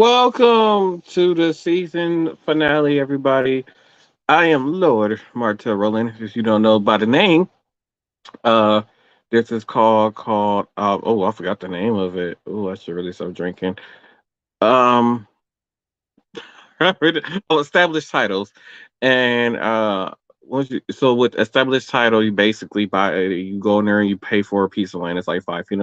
Welcome to the season finale, everybody. I am Lord Martel Roland. If you don't know by the name, uh, this is called. I forgot the name of it. Oh, I should really start drinking. Um, established titles, and so with established title, you basically you go in there and you pay for a piece of land. It's like 5 feet.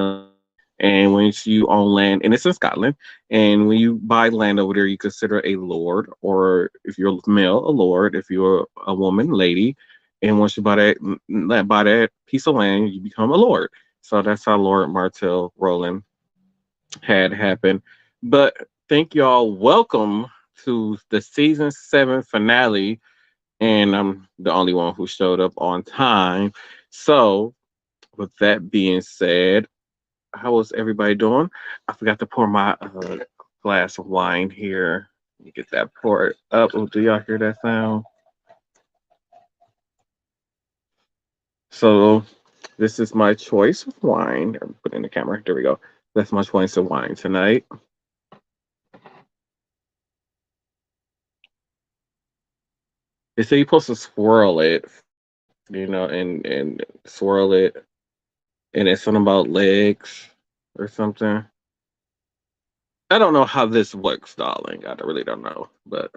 And once you own land, and it's in Scotland, and when you buy land over there, you consider a lord, or if you're male, a lord. If you're a woman, lady. And once you buy that piece of land, you become a lord. So that's how Lord Martell Roland had happened. But thank y'all. Welcome to the season 7 finale, and I'm the only one who showed up on time. So, with that being said, how was everybody doing? I forgot to pour my glass of wine here. Let me get that poured up. Oh, do y'all hear that sound? So this is my choice of wine. Put it in the camera. There we go. That's my choice of wine tonight. They say you're supposed to swirl it, and swirl it, and it's something about legs or something. I don't know how this works, darling. I really don't know, but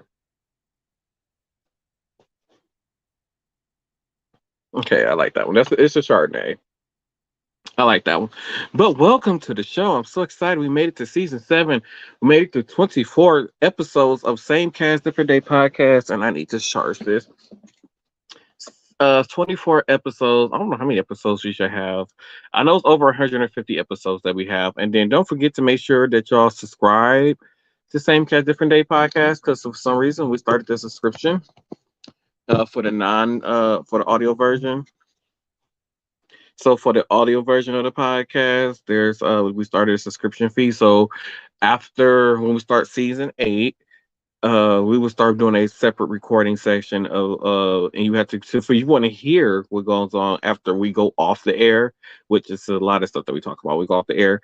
okay, I like that one. It's a Chardonnay. I like that one. But welcome to the show. I'm so excited. We made it to season 7. We made it to 24 episodes of Same Cast, Different Day podcast. And I need to charge this. 24 episodes. I don't know how many episodes we should have. I know it's over 150 episodes that we have. And then don't forget to make sure that y'all subscribe to Same Cast, Different Day podcast, because for some reason we started the subscription for the audio version. So for the audio version of the podcast, there's we started a subscription fee. So after when we start season 8, we will start doing a separate recording section of and you have to so for you want to hear what goes on after we go off the air, which is a lot of stuff that we talk about. We go off the air.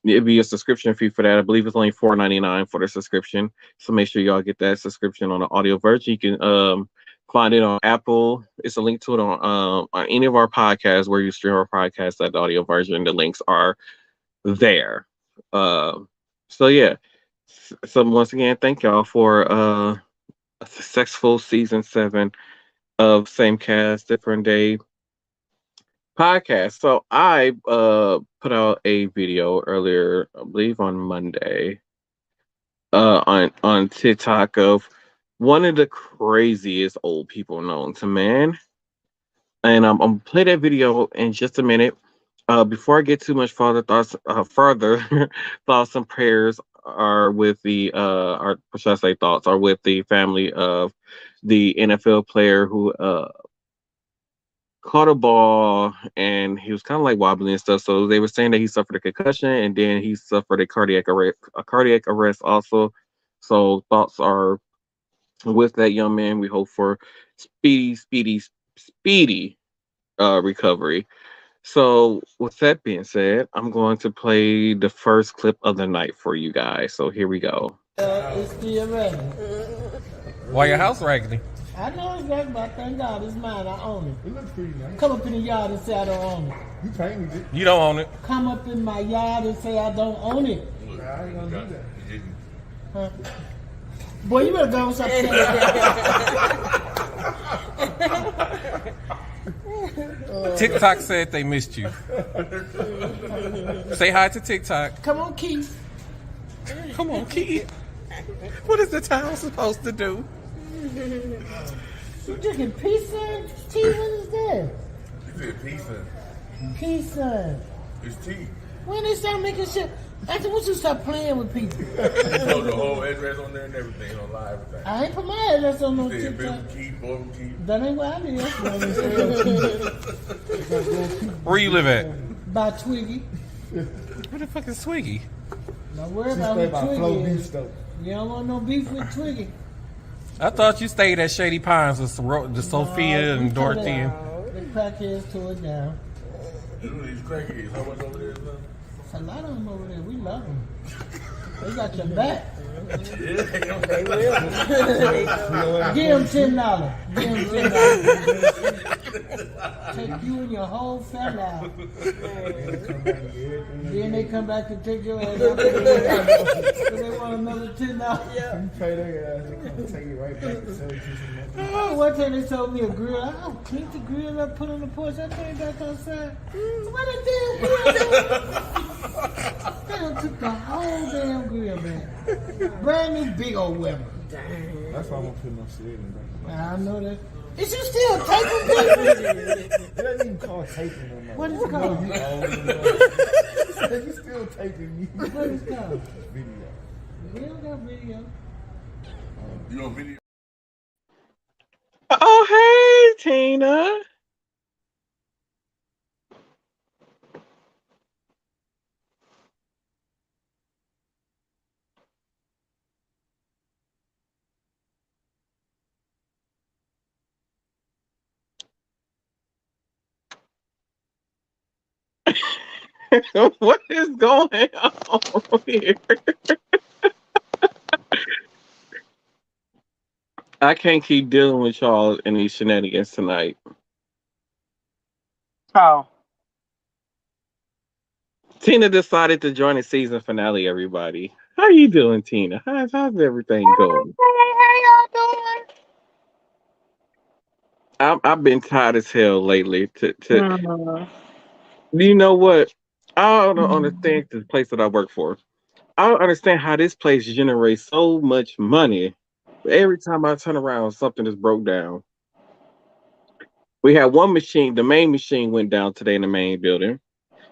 It'd be a subscription fee for that. I believe it's only $4.99 for the subscription. So make sure y'all get that subscription on the audio version. You can find it on Apple. It's a link to it on any of our podcasts where you stream our podcast. That audio version, the links are there. So yeah. So once again, thank y'all for a successful season 7 of Same Cast, Different Day podcast. So I put out a video earlier, I believe on Monday, on TikTok of one of the craziest old people known to man. And I'm gonna play that video in just a minute. Before I get too much further thoughts and prayers are with the or should I say thoughts are with the family of the NFL player who caught a ball and he was kind of like wobbling and stuff. So they were saying that he suffered a concussion and then he suffered a cardiac arrest also. So thoughts are with that young man. We hope for speedy recovery. So with that being said, I'm going to play the first clip of the night for you guys. So here we go. It's still ready. Why your house raggedy? I know it's raggedy, but thank God it's mine. I own it. It looks pretty nice. Come up in the yard and say I don't own it. You painted it. You don't own it. Come up in my yard and say I don't own it. Nah, I ain't gonna do that. Huh? Boy, you better go and stop saying that. TikTok said they missed you. Say hi to TikTok. Come on, Keith. Come on, Keith. What is the town supposed to do? You drinking pizza? Tea? What is that? You said pizza. Pizza. It's tea. When they start making shit, after once you start playing with people. You know the whole address on there and everything on live. Everything. I ain't put my address on no You said TikTok. Bill Keith, Bowman Keith. That ain't where I live. Where you live at? By Twiggy. Where the fuck is Swiggy? Don't worry She about stay who by Flo Twiggy Beach is. though. You don't want no beef with Twiggy. I thought you stayed at Shady Pines with the Sophia and Dorothy. The crackheads tore it down. These crackheads, how much over there? It's a lot of them over there. We love them. They got your back. They will. Give him $10. Give him $10. Take you and your whole family out. Then they come back and take your ass out. So they want another $10. Yeah. You pay their ass, they come take you right back to sell you some more. Oh, one time they sold me a grill. I cleaned the grill up, put on the porch. I came back outside. What a damn grill! They done took the whole damn grill back. Brand new big old Weber. That's why I won't put no shit in there. I know that. Is you still taping me? It ain't even called taping no more. What is it called? You still taping me. What is it called? Video. We don't got video. You on video? Oh, hey, Tina. What is going on here? I can't keep dealing with y'all and these shenanigans tonight. Oh. Tina decided to join the season finale, everybody. How you doing, Tina? How's everything going? Hey, how y'all doing? I've been tired as hell lately. You know what? I don't understand the place that I work for. I don't understand how this place generates so much money. But every time I turn around, something is broke down. We had one machine, the main machine went down today in the main building.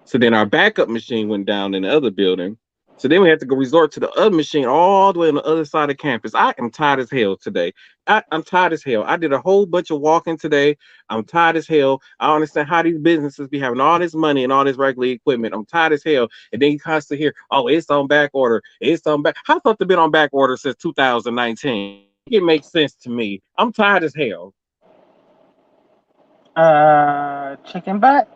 So then our backup machine went down in the other building. So then we had to go resort to the other machine all the way on the other side of campus. I am tired as hell today. I'm tired as hell. I did a whole bunch of walking today. I'm tired as hell. I don't understand how these businesses be having all this money and all this regular equipment. I'm tired as hell. And then you constantly hear, oh, it's on back order. It's on back. How's something been on back order since 2019? It makes sense to me. I'm tired as hell. Chicken butt.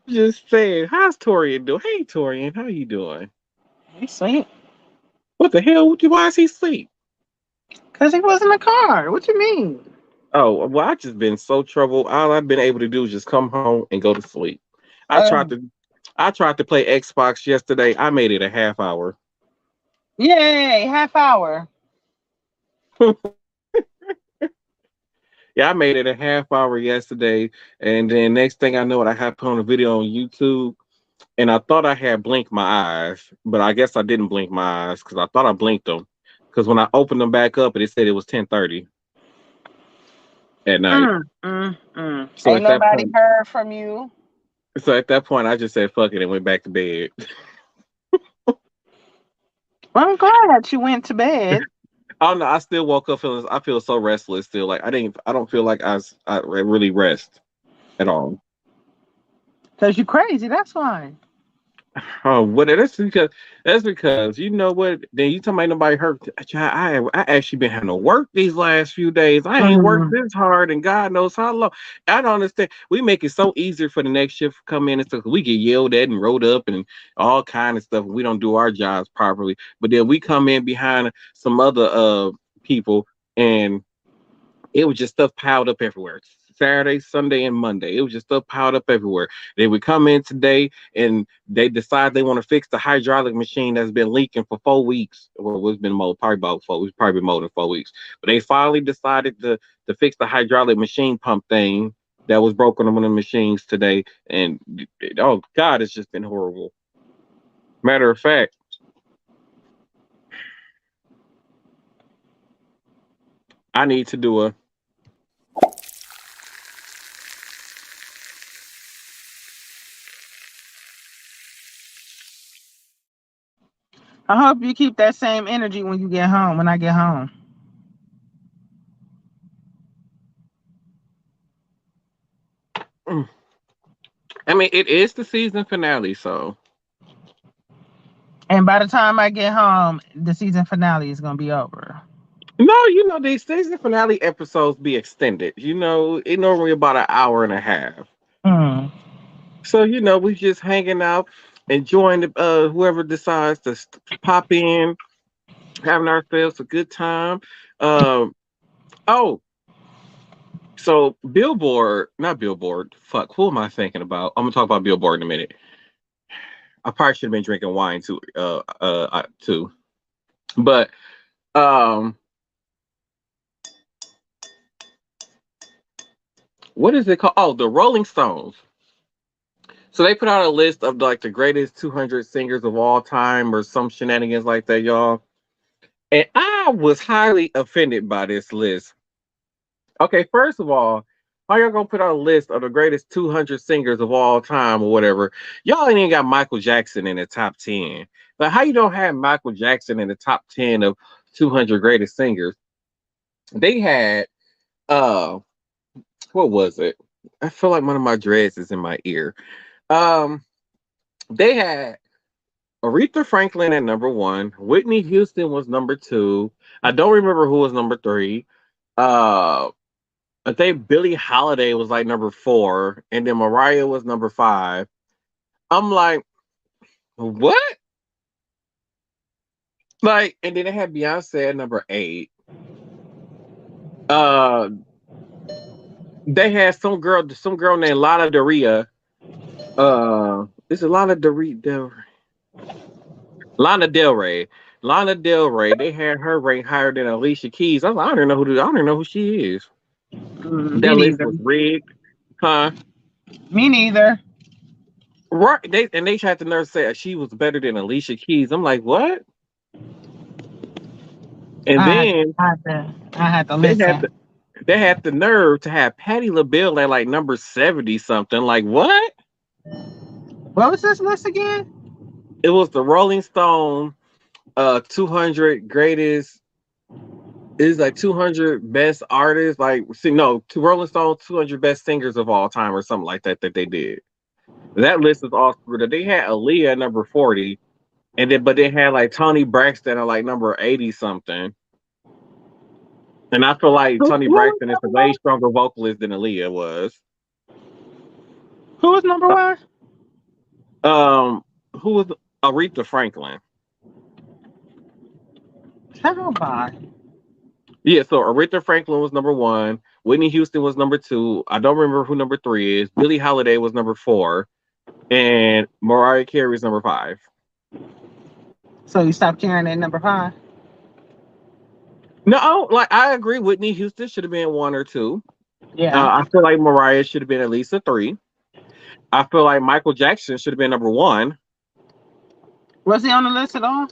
Just saying, how's Torian doing? Hey, Torian, how you doing? He sleep. What the hell? Why is he asleep? Cause he was in the car. What you mean? Oh, well, I've just been so troubled. All I've been able to do is just come home and go to sleep. I tried to play Xbox yesterday. I made it a half hour. Yay, half hour. Yeah, I made it a half hour yesterday, and then next thing I know, I had put on a video on YouTube, and I thought I had blinked my eyes, but I guess I didn't blink my eyes because I thought I blinked them. Because when I opened them back up, it said it was 10:30 at night. So ain't nobody heard from you. So at that point, I just said fuck it and went back to bed. Well, I'm glad that you went to bed. I don't know. I still woke up feeling. I feel so restless still. Like I don't feel like I really rest at all. Cause you crazy. That's why. Oh, what? That's because you know what? Then you talking about nobody hurt. I actually been having to work these last few days. I ain't worked this hard, and God knows how long. I don't understand. We make it so easier for the next shift to come in and stuff. We get yelled at and rolled up and all kind of stuff. We don't do our jobs properly, but then we come in behind some other people, and it was just stuff piled up everywhere. Saturday, Sunday, and Monday. It was just stuff piled up everywhere. They would come in today and they decide they want to fix the hydraulic machine that's been leaking for 4 weeks. Well, it's been probably about 4 weeks, probably more than 4 weeks. But they finally decided to fix the hydraulic machine pump thing that was broken on one of the machines today. And oh God, it's just been horrible. Matter of fact, I need to do a I hope you keep that same energy when you get home, when I get home. I mean, it is the season finale, so. And by the time I get home, the season finale is going to be over. No, you know, these season finale episodes be extended. You know, it normally about an hour and a half. So we just hanging out, enjoying whoever decides to pop in, having ourselves a good time. Um, oh, so Billboard, not Billboard. Fuck, who am I thinking about? I'm gonna talk about Billboard in a minute. I probably should have been drinking wine too, too. But um, what is it called? Oh, the Rolling Stones. So they put out a list of like the greatest 200 singers of all time, or some shenanigans like that, y'all. And I was highly offended by this list. Okay, first of all, how y'all gonna put out a list of the greatest 200 singers of all time or whatever? Y'all ain't even got Michael Jackson in the top 10. But how you don't have Michael Jackson in the top 10 of 200 greatest singers? They had, uh, what was it? I feel like one of my dreads is in my ear. Um, they had Aretha Franklin at number one. Whitney Houston was number two. I don't remember who was number three. Uh, I think Billie Holiday was like number four, and then Mariah was number five. I'm like, what? Like, and then they had Beyonce at number eight. Uh, they had some girl named Lana Del Rey. Is it Lana Del Rey? Lana Del Rey. Lana Del Rey. They had her ranked higher than Alicia Keys. I don't even know I don't even know who she is. Me That list neither. was rigged, huh? Me neither. Right. They had the nerve to say she was better than Alicia Keys. I'm like, what? And then I had to they had listen. the they had the nerve to have Patti LaBelle at like number 70 something. Like what? What was this list again? It was the Rolling Stone 200 greatest. It's like 200 best artists. Like see, no, to Rolling Stone 200 best singers of all time or something like that they did. That list is all screwed up. They had Aaliyah at number 40, and then but they had like Tony Braxton at like number 80 something. And I feel like Tony Braxton is a way stronger vocalist than Aaliyah was. Who was number one? Who was Aretha Franklin? Everybody. Yeah, so Aretha Franklin was number one. Whitney Houston was number two. I don't remember who number three is. Billie Holiday was number four, and Mariah Carey is number five. So you stopped caring at number five? No, like I agree. Whitney Houston should have been one or two. Yeah. I feel like Mariah should have been at least a three. I feel like Michael Jackson should have been number one. Was he on the list at all?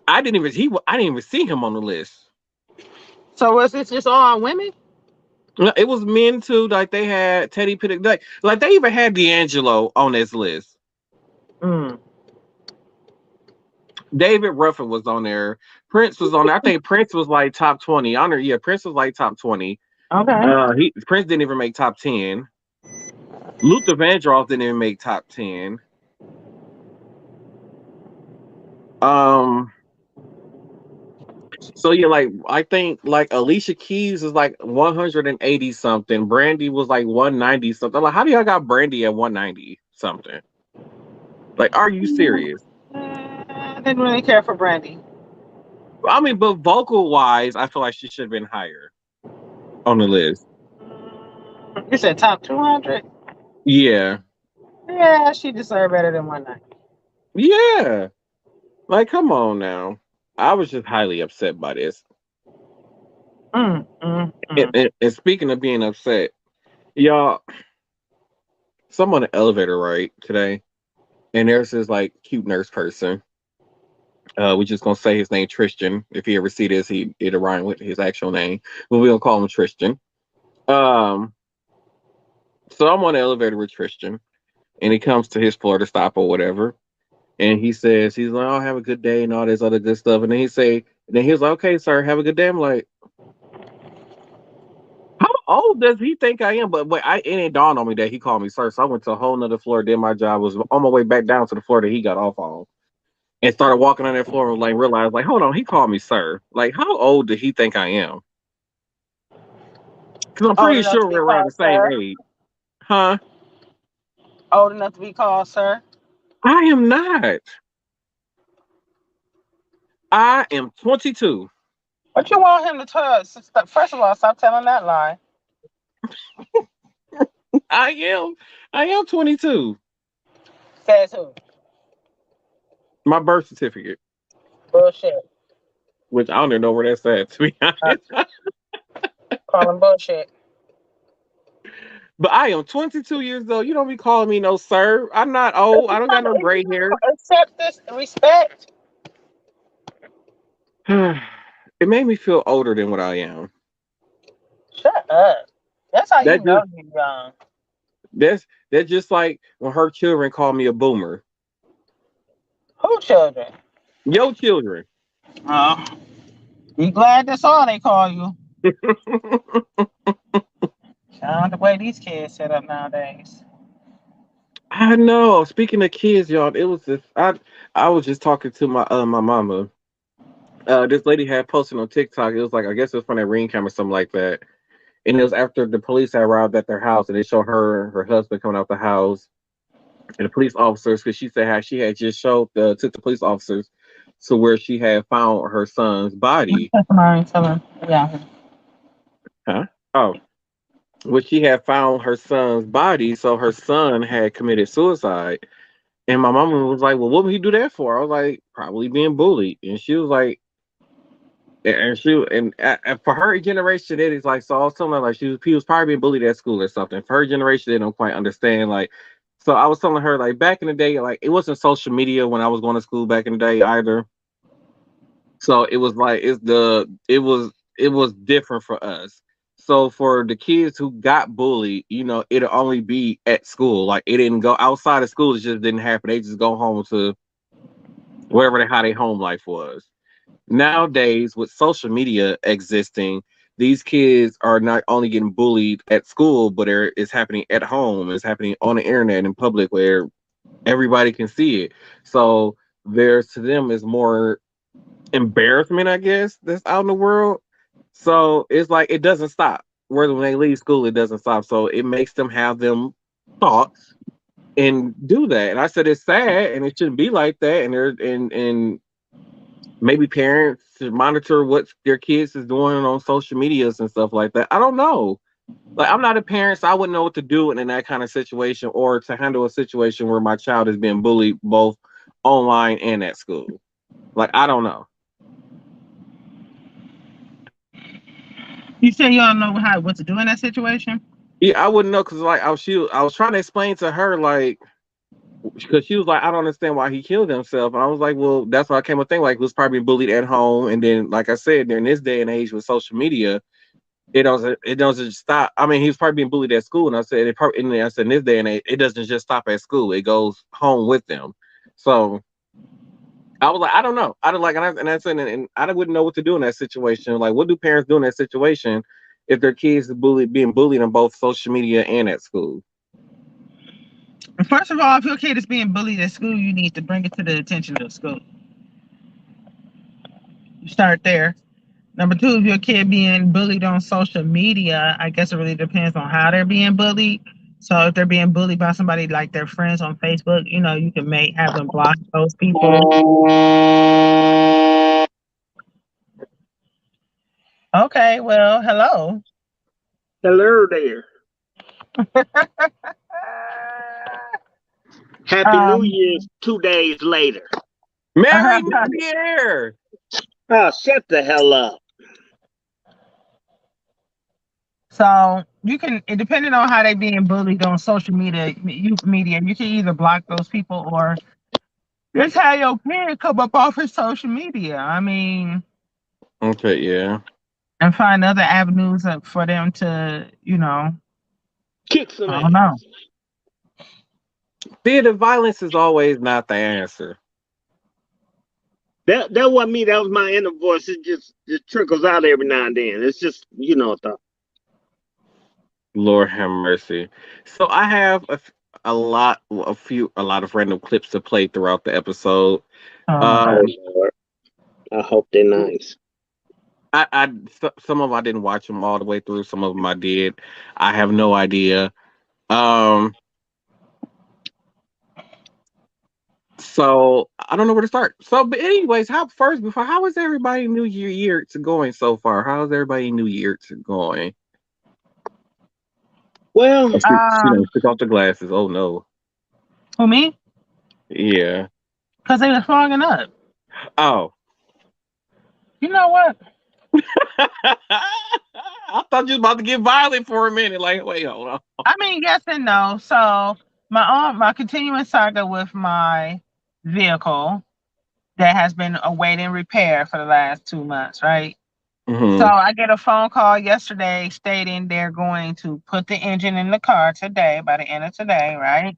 I didn't even see him on the list. So was this just all women? No, it was men too. Like they had Teddy Pendergrass. Like they even had D'Angelo on this list. David Ruffin was on there. Prince was on there. I think Prince was like top 20. Prince was like top 20. Okay. Prince didn't even make top 10. Luther Vandross didn't even make top 10. So yeah, like I think like Alicia Keys is like 180 something. Brandy was like 190 something. Like, how do y'all got Brandy at 190 something? Like, are you serious? I didn't really care for Brandy. I mean, but vocal wise, I feel like she should have been higher on the list. You said top 200? Yeah. Yeah, she deserved better than 190. Yeah. Like, come on now. I was just highly upset by this. And speaking of being upset, y'all, so I'm on the elevator right today, and there's this like cute nurse person. We're just gonna say his name Tristan. If he ever see this, it'll rhyme with his actual name, but we're gonna call him Tristan. So I'm on the elevator with Tristan, and he comes to his floor to stop or whatever. And he says, he's like, "Oh, have a good day," and all this other good stuff. And then he was like, "Okay, sir, have a good day." I'm like, how old does he think I am? But it didn't dawn on me that he called me sir. So I went to a whole nother floor, did my job, was on my way back down to the floor that he got off on. And started walking on that floor and like realized, like, hold on, he called me sir. Like, how old did he think I am? Because I'm pretty sure we're around the same age. Huh? Old enough to be called sir? I am not. I am 22. What you want him to tell? First of all, stop telling that lie. I am. I am 22. Says who? My birth certificate, Bullshit. which I don't even know where that's at, to be honest. Call him bullshit. But I am 22 years old. You don't be calling me no sir. I'm not old. I don't got no gray hair. Accept this respect. It made me feel older than what I am. Shut up. That's how you That know just you're young. that's just like when her children call me a boomer. Who children? Your children. Oh. Be glad that's all they call you. The way these kids set up nowadays. I know. Speaking of kids, y'all, it was just I was just talking to my mama. This lady had posted on TikTok. It was like I guess it was from that Ring camera or something like that. And it was after the police had arrived at their house and they showed her and her husband coming out the house and the police officers because she said how she had just took the police officers to where she had found her son's body. Tell him. Yeah. Huh? Oh, where she had found her son's body, so her son had committed suicide. And my mama was like, "Well, what would he do that for?" I was like, "Probably being bullied." And she was like, and for her generation, it is like so. I was telling her like he was probably being bullied at school or something. For her generation, they don't quite understand like. So I was telling her like back in the day, like it wasn't social media when I was going to school back in the day either. So it was like it was different for us. So for the kids who got bullied, it'll only be at school. Like it didn't go outside of school. It just didn't happen. They just go home to how their home life was. Nowadays, with social media existing, these kids are not only getting bullied at school, but it's happening at home. It's happening on the internet in public where everybody can see it. So there's to them is more embarrassment, I guess, that's out in the world. So it's like it doesn't stop. Whether when they leave school, it doesn't stop. So it makes them have them thoughts and do that. And I said it's sad and it shouldn't be like that. And maybe parents should monitor what their kids is doing on social medias and stuff like that. I don't know. Like I'm not a parent, so I wouldn't know what to do in that kind of situation or to handle a situation where my child is being bullied both online and at school. Like I don't know. You say you don't know what to do in that situation? Yeah, I wouldn't know because like I was trying to explain to her like because she was like, I don't understand why he killed himself. And I was like, well, that's why I came to think like he was probably bullied at home. And then, like I said, during this day and age with social media, it doesn't stop. I mean, he was probably being bullied at school. And I said, in this day and age, it doesn't just stop at school. It goes home with them. So I was like, I don't know. I don't like, and I said, and I wouldn't know what to do in that situation. Like, what do parents do in that situation if their kids are being bullied on both social media and at school? First of all, if your kid is being bullied at school, you need to bring it to the attention of the school. You start there. Number two, if your kid being bullied on social media, I guess it really depends on how they're being bullied. So if they're being bullied by somebody like their friends on Facebook, you can have them block those people. Okay, well, hello. Hello there. Happy New Year's 2 days later. Merry New Year! Oh, shut the hell up. So you can, depending on how they being bullied on social media, you can either block those people or just have your kid come up off his social media. I mean, okay, yeah, and find other avenues for them to, kick some I don't know. The violence is always not the answer. That wasn't me. That was my inner voice. It just trickles out every now and then. It's just, the Lord have mercy. So I have a lot of random clips to play throughout the episode. Lord. I hope they're nice. Some of them I didn't watch them all the way through. Some of them I did. I have no idea. So I don't know where to start. So, but anyways, how is everybody New Year to going so far? How's everybody New Year to going? Well, Oh, took off the glasses. Oh no. For me, Yeah. because they were fogging up. Oh. You know what? I thought you was about to get violent for a minute. Like, wait, hold on. I mean, yes and no. So my continuing saga with my vehicle that has been awaiting repair for the last 2 months, right? Mm-hmm. So I get a phone call yesterday stating they're going to put the engine in the car today, by the end of today, right?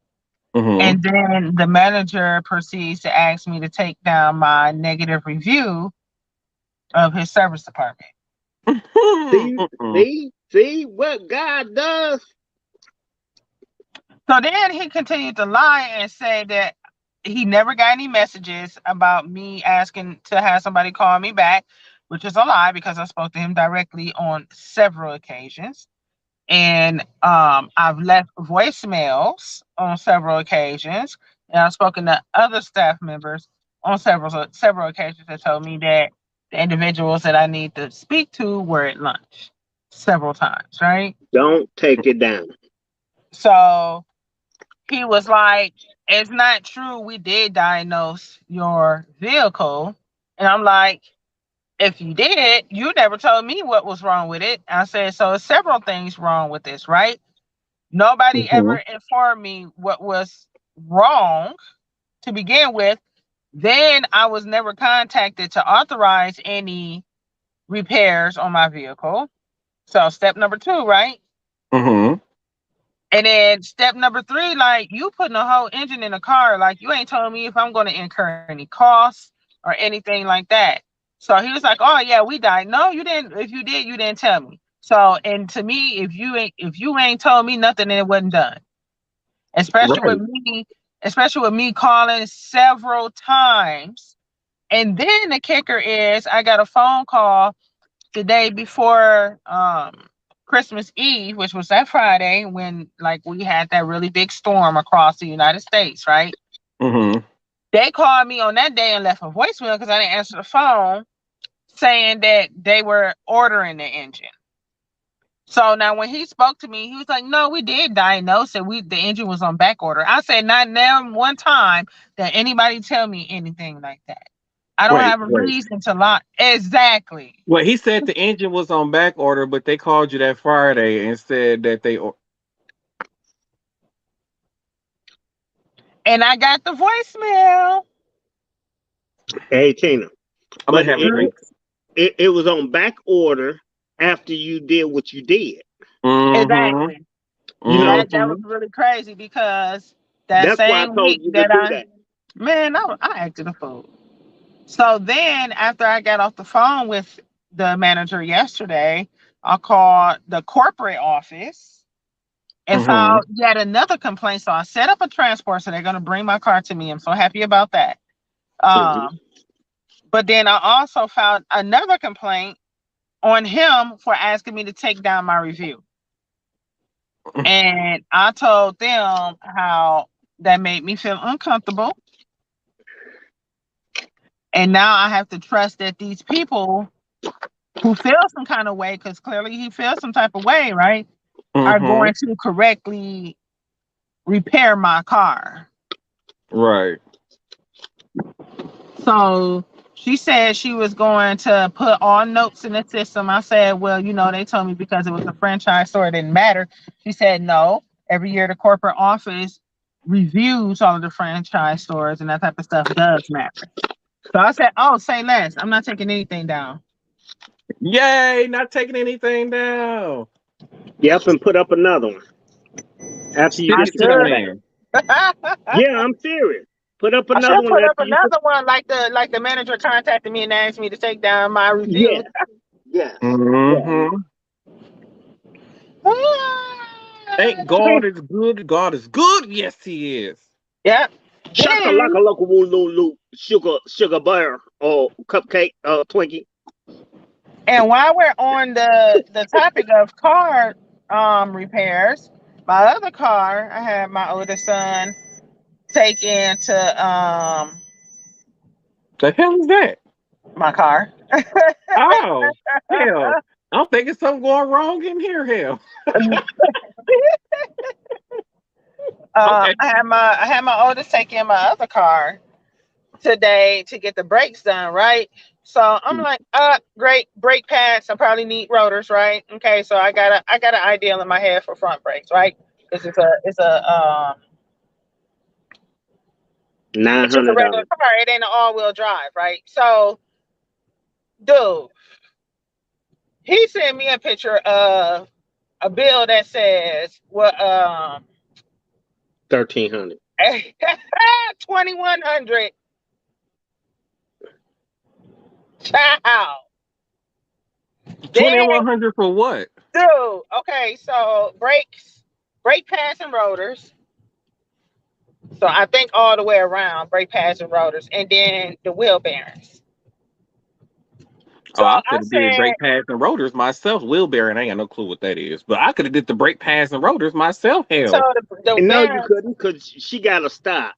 Mm-hmm. And then the manager proceeds to ask me to take down my negative review of his service department. see what God does. So then he continued to lie and say that he never got any messages about me asking to have somebody call me back, which is a lie because I spoke to him directly on several occasions. And I've left voicemails on several occasions, and I've spoken to other staff members on several occasions that told me that the individuals that I need to speak to were at lunch several times, right? Don't take it down. So he was like, "It's not true. We did diagnose your vehicle." And I'm like, "If you did, you never told me what was wrong with it." I said, "So it's several things wrong with this, right? Nobody ever informed me what was wrong to begin with. Then I was never contacted to authorize any repairs on my vehicle. So step number 2, right? Mm-hmm. And then step number 3, like, you putting a whole engine in a car, like, you ain't telling me if I'm going to incur any costs or anything like that." So he was like, "Oh yeah, we died." No, you didn't. If you did, you didn't tell me. So, and to me, if you ain't told me nothing, then it wasn't done. Especially with me calling several times. And then the kicker is I got a phone call the day before Christmas Eve, which was that Friday when like we had that really big storm across the United States, right? Mm-hmm. They called me on that day and left a voicemail because I didn't answer the phone, saying that they were ordering the engine. So now when he spoke to me, he was like, "No, we did diagnose it. The engine was on back order." I said, "Not now one time that anybody tell me anything like that. I don't have a reason to lie." Exactly. Well, he said the engine was on back order, but they called you that Friday and said that they. And I got the voicemail. Hey, Tina. I'm But gonna have a drink. it was on back order after you did what you did. Mm-hmm. Exactly. You know, That was really crazy because that that's why I same told week you to do that. man, I acted a fool. So then after I got off the phone with the manager yesterday, I called the corporate office and filed yet another complaint. So I set up a transport, so they're going to bring my car to me. I'm so happy about that. But then I also filed another complaint on him for asking me to take down my review. And I told them how that made me feel uncomfortable. And now I have to trust that these people who feel some kind of way, because clearly he feels some type of way, right, are going to correctly repair my car. Right. So she said she was going to put all notes in the system. I said, "Well, they told me because it was a franchise store, it didn't matter." She said, "No, every year the corporate office reviews all of the franchise stores and that type of stuff does matter." So I said, "Oh, say less. I'm not taking anything down." Yay, not taking anything down. Yep, and put up another one. After you get man. Yeah, I'm serious. Put up I another should one. put up another one like the manager contacted me and asked me to take down my review. Yeah. Mm-hmm. Thank God it's good. God is good. Yes, he is. Yeah. Shaka laka loka woo loo sugar bear or cupcake Twinkie. And while we're on the topic of car repairs, my other car, I had my oldest son take into The hell is that? my car. Oh, hell. I'm thinking something going wrong in here. Hell. Okay. I had my oldest take in my other car today to get the brakes done, right? So I'm like, great, brake pads. I probably need rotors, right? Okay, so I got an idea in my head for front brakes, right? Because it's just a regular $900. car. It ain't an all-wheel drive, right? So, dude, he sent me a picture of a bill that says, well, 1,300. 2,100. Child. Then, 2,100 for what? dude, okay, so brakes, brake pads and rotors. So I think all the way around, brake pads and rotors, and then the wheel bearings. So Oh, I I could have did said, brake pads and rotors myself. Wheel bearing, I ain't got no clue what that is. But I could have did the brake pads and rotors myself. so Hell. the And no, you bearings. couldn't because she got to stop.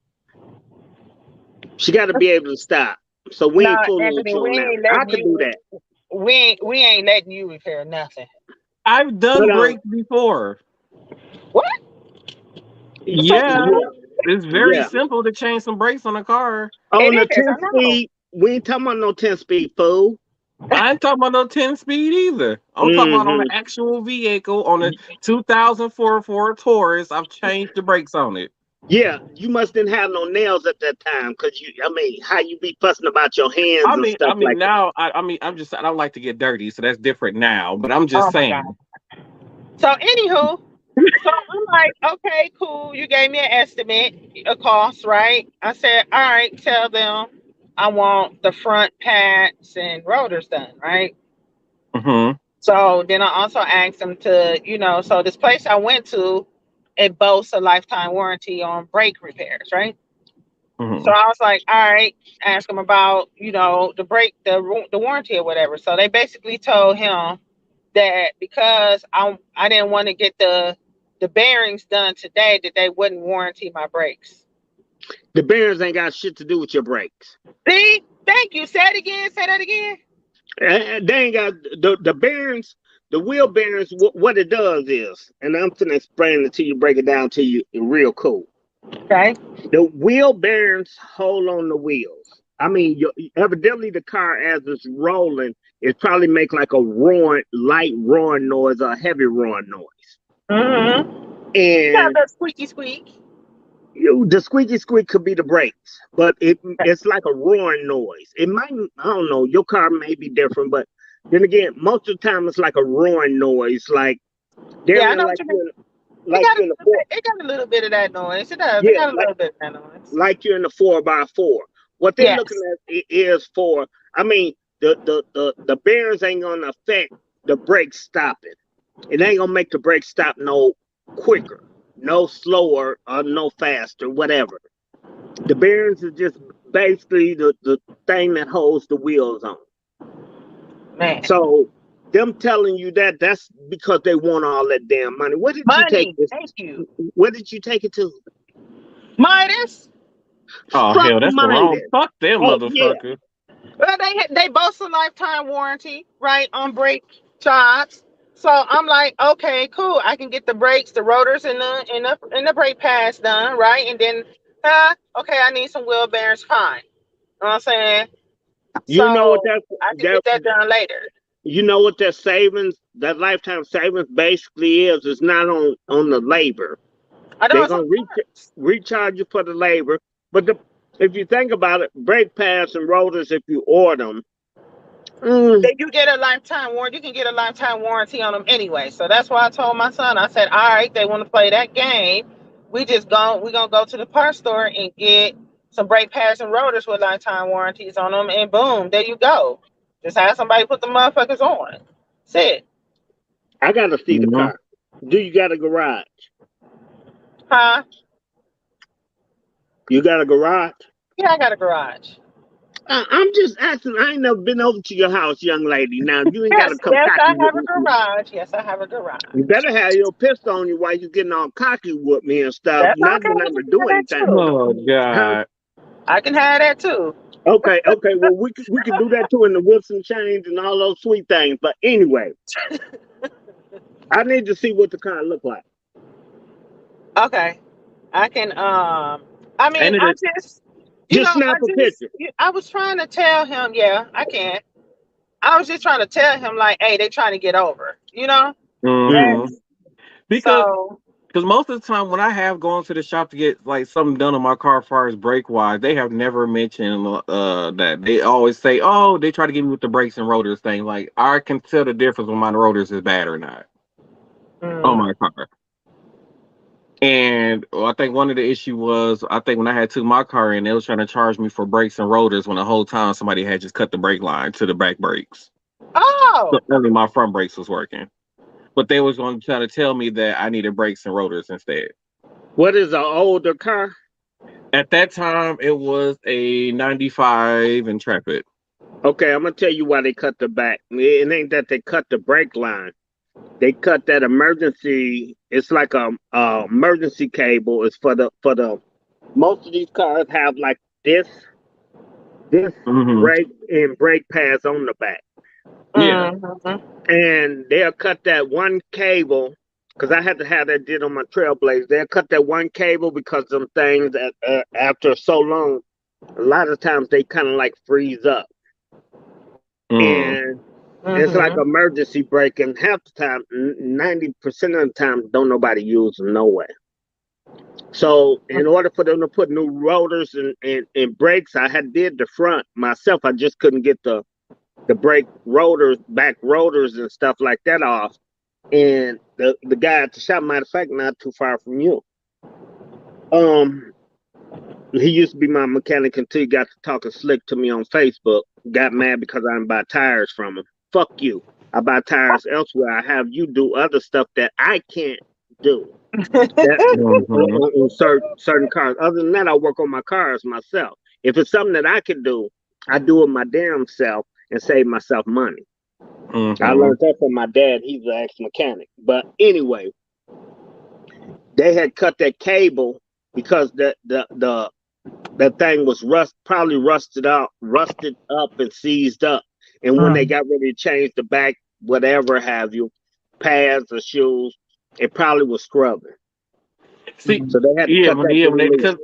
She got to be able to stop. So we ain't Nah, fooling with Anthony, you on we that. ain't I letting could do you. that. We ain't letting you repair nothing. I've done But brakes before. What? Yeah. yeah, It's very yeah. simple to change some brakes on a car. On the It is. 10 I know. speed, we ain't talking about no 10 speed, fool. I ain't talking about no 10 speed either. I'm talking about on the actual vehicle on a 2004 Ford Taurus. I've changed the brakes on it. Yeah, you must didn't have no nails at that time because how you be fussing about your hands and stuff like that. Now, I don't like to get dirty, so that's different now. But I'm just Oh my saying. God. So anywho, so I'm like, okay, cool. You gave me an estimate, a cost, right? I said, all right, tell them I want the front pads and rotors done, right? Mm-hmm. So then I also asked them to, so this place I went to, it boasts a lifetime warranty on brake repairs, right? Mm-hmm. So I was like, all right, ask them about, the brake, the warranty or whatever. So they basically told him that because I didn't want to get the bearings done today, that they wouldn't warranty my brakes. The bearings ain't got shit to do with your brakes. See, thank you. Say it again. Say that again. They ain't got the bearings, the wheel bearings. What it does is, and I'm finna explain it to you, break it down to you real cool. Okay. The wheel bearings hold on the wheels. I mean, evidently the car as it's rolling, it probably make like a light roaring noise or a heavy roaring noise. Mm-hmm. You got And the squeaky squeak. the squeaky squeak could be the brakes, but it's like a roaring noise. It might, I don't know, your car may be different, but then again, most of the time it's like a roaring noise, like Yeah, I damn know like what you mean. like you're in the four, It got a little bit of that noise. It does. It yeah, got a little bit of that noise. like you're in the 4x4. What they're Yes. looking at is for, I mean, the bearings ain't gonna affect the brakes stopping. It ain't gonna make the brakes stop no quicker, no slower, or no faster, whatever. The bearings is just basically the thing that holds the wheels on. Man. So them telling you that's because they want all that damn money. Where did you take Money. this? Thank you. Where did you take it to? Midas. Oh, Fuck hell, that's the wrong. Midas. Fuck them Oh yeah. motherfuckers. Well, they boast a lifetime warranty, right, on brake jobs. So I'm like, okay, cool. I can get the brakes, the rotors, and the brake pads done, right? And then, okay, I need some wheel bearings. Fine. You know what I'm saying? You know what So I can that get that done later. you know what that savings, that lifetime savings basically is. It's not on the labor. I know They're it's on gonna recharge you for the labor. But if you think about it, brake pads and rotors, if you order them, that you get a lifetime warranty. You can get a lifetime warranty on them anyway. So that's why I told my son. I said, all right, they want to play that game. We're gonna go to the parts store and get some brake pads and rotors with lifetime warranties on them, and boom, there you go. Just have somebody put the motherfuckers on. That's it. I gotta see the Mhm. car. Do you got a garage? Huh? You got a garage? Yeah, I got a garage. I'm just asking. I ain't never been over to your house, young lady. Now you ain't got Yes, to come yes, I cocky with have a me. garage. Yes, I have a garage. You better have your pistol on you while you getting all cocky with me and stuff. That's Not okay. that I I'm can gonna do have that anything. too. Oh Huh? God. I can have that too. Okay. Well, we can do that too in the whips and chains and all those sweet things. But anyway, I need to see what the car look like. Okay. I can I mean And it I is just Just snap a picture. I was trying to tell him, yeah, I can. I was just trying to tell him like, hey, they trying to get over, Mm. mm-hmm. because So because most of the time when I have gone to the shop to get like something done on my car as far as brake wise, they have never mentioned that. They always say, oh, they try to get me with the brakes and rotors thing. Like I can tell the difference when my rotors is bad or not on mm, my car. And I think one of the issue was I think when I had took my car in, they was trying to charge me for brakes and rotors when the whole time somebody had just cut the brake line to the back brakes. So oh, only my front brakes was working. But they was going to try to tell me that I needed brakes and rotors instead. What is an older car? At that time, it was a 95 Intrepid. Okay, I'm gonna tell you why they cut the back. It ain't that they cut the brake line. They cut that emergency. It's like a emergency cable. It's for the. Most of these cars have like this Hmm. brake and brake pads on the back, Yeah. mhm. and they'll cut that one cable. Because I had to have that did on my Trailblazer. They'll cut that one cable because some things that after so long, a lot of times they kind of like freeze up, Mm. and it's like Mhm. emergency brake. And half the time, 90% of the time, don't nobody use them no way. So in order for them to put new rotors and brakes, I had did the front myself. I just couldn't get the brake rotors, back rotors and stuff like that off. And the guy at the shop, matter of fact, not too far from you. He used to be my mechanic until he got to talking slick to me on Facebook. Got mad because I didn't buy tires from him. Fuck you. I buy tires elsewhere. I have you do other stuff that I can't do. That Hmm. on certain cars. Other than that, I work on my cars myself. If it's something that I can do, I do it my damn self and save myself money. I Hmm. learned that from my dad. He's an ex-mechanic. But anyway, they had cut that cable because that thing was probably rusted up and seized up. And when they got ready to change the back, whatever have you, pads or shoes, it probably was scrubbing. See, So they had to yeah, cut that to release.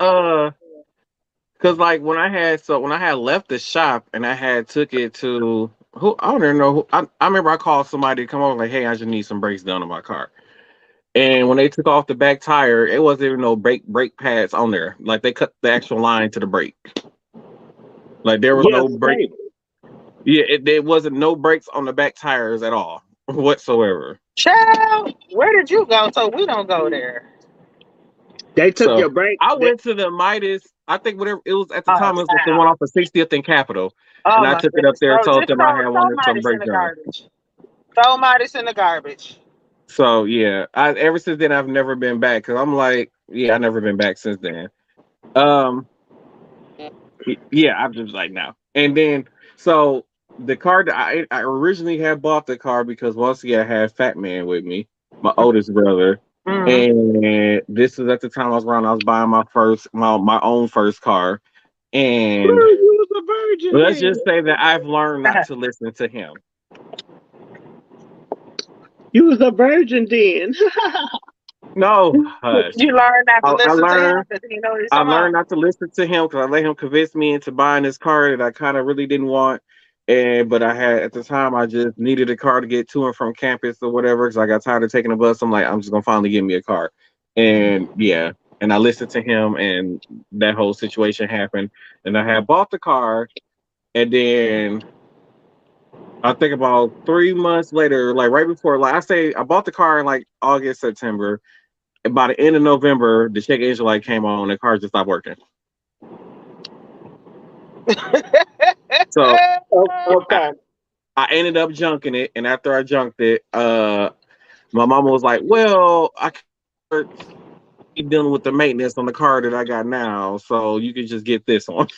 because like when I had left the shop and I had took it to who I don't even know who I remember I called somebody to come over like, hey, I just need some brakes done on my car. And when they took off the back tire, it wasn't even no brake pads on there. Like they cut the actual line to the brake. Like there was Yeah, no it's a brake. cable. Yeah, there wasn't no brakes on the back tires at all whatsoever. Child, where did you go? So we don't go there. They took So your break. I went to the Midas. I think whatever it was at the Oh, time, it was like the one child. off of 60th and Capitol, and Oh I my took it up goodness. there, Bro, told just them I had throw wanted some Midas in the breakdown. garbage. Throw Midas in the garbage. So yeah, I ever since then I've never been back because I'm like, yeah, I've never been back since then. Um, yeah, I'm just like now. And then so the car that I originally had bought the car because once again I had Fat Man with me, my oldest brother. Mm. And this is at the time I was buying my own first car. And You was a virgin let's then. just say that I've learned not to listen to him. You was a virgin then. No, hush. You learn not to I listen to him learned because he knows I somehow. learned not to listen to him because I let him convince me into buying this car that I kind of really didn't want. And but I had at the time I just needed a car to get to and from campus or whatever because I got tired of taking the bus. I'm like, I'm just gonna finally get me a car. And yeah, and I listened to him and that whole situation happened. And I had bought the car and then I think about 3 months later, like right before, like I say, I bought the car in like August, September. And by the end of November, the check engine light came on, and the car just stopped working. So I, Okay. I ended up junking it, and after I junked it, my mama was like, "Well, I can't keep dealing with the maintenance on the car that I got now, so you can just get this one."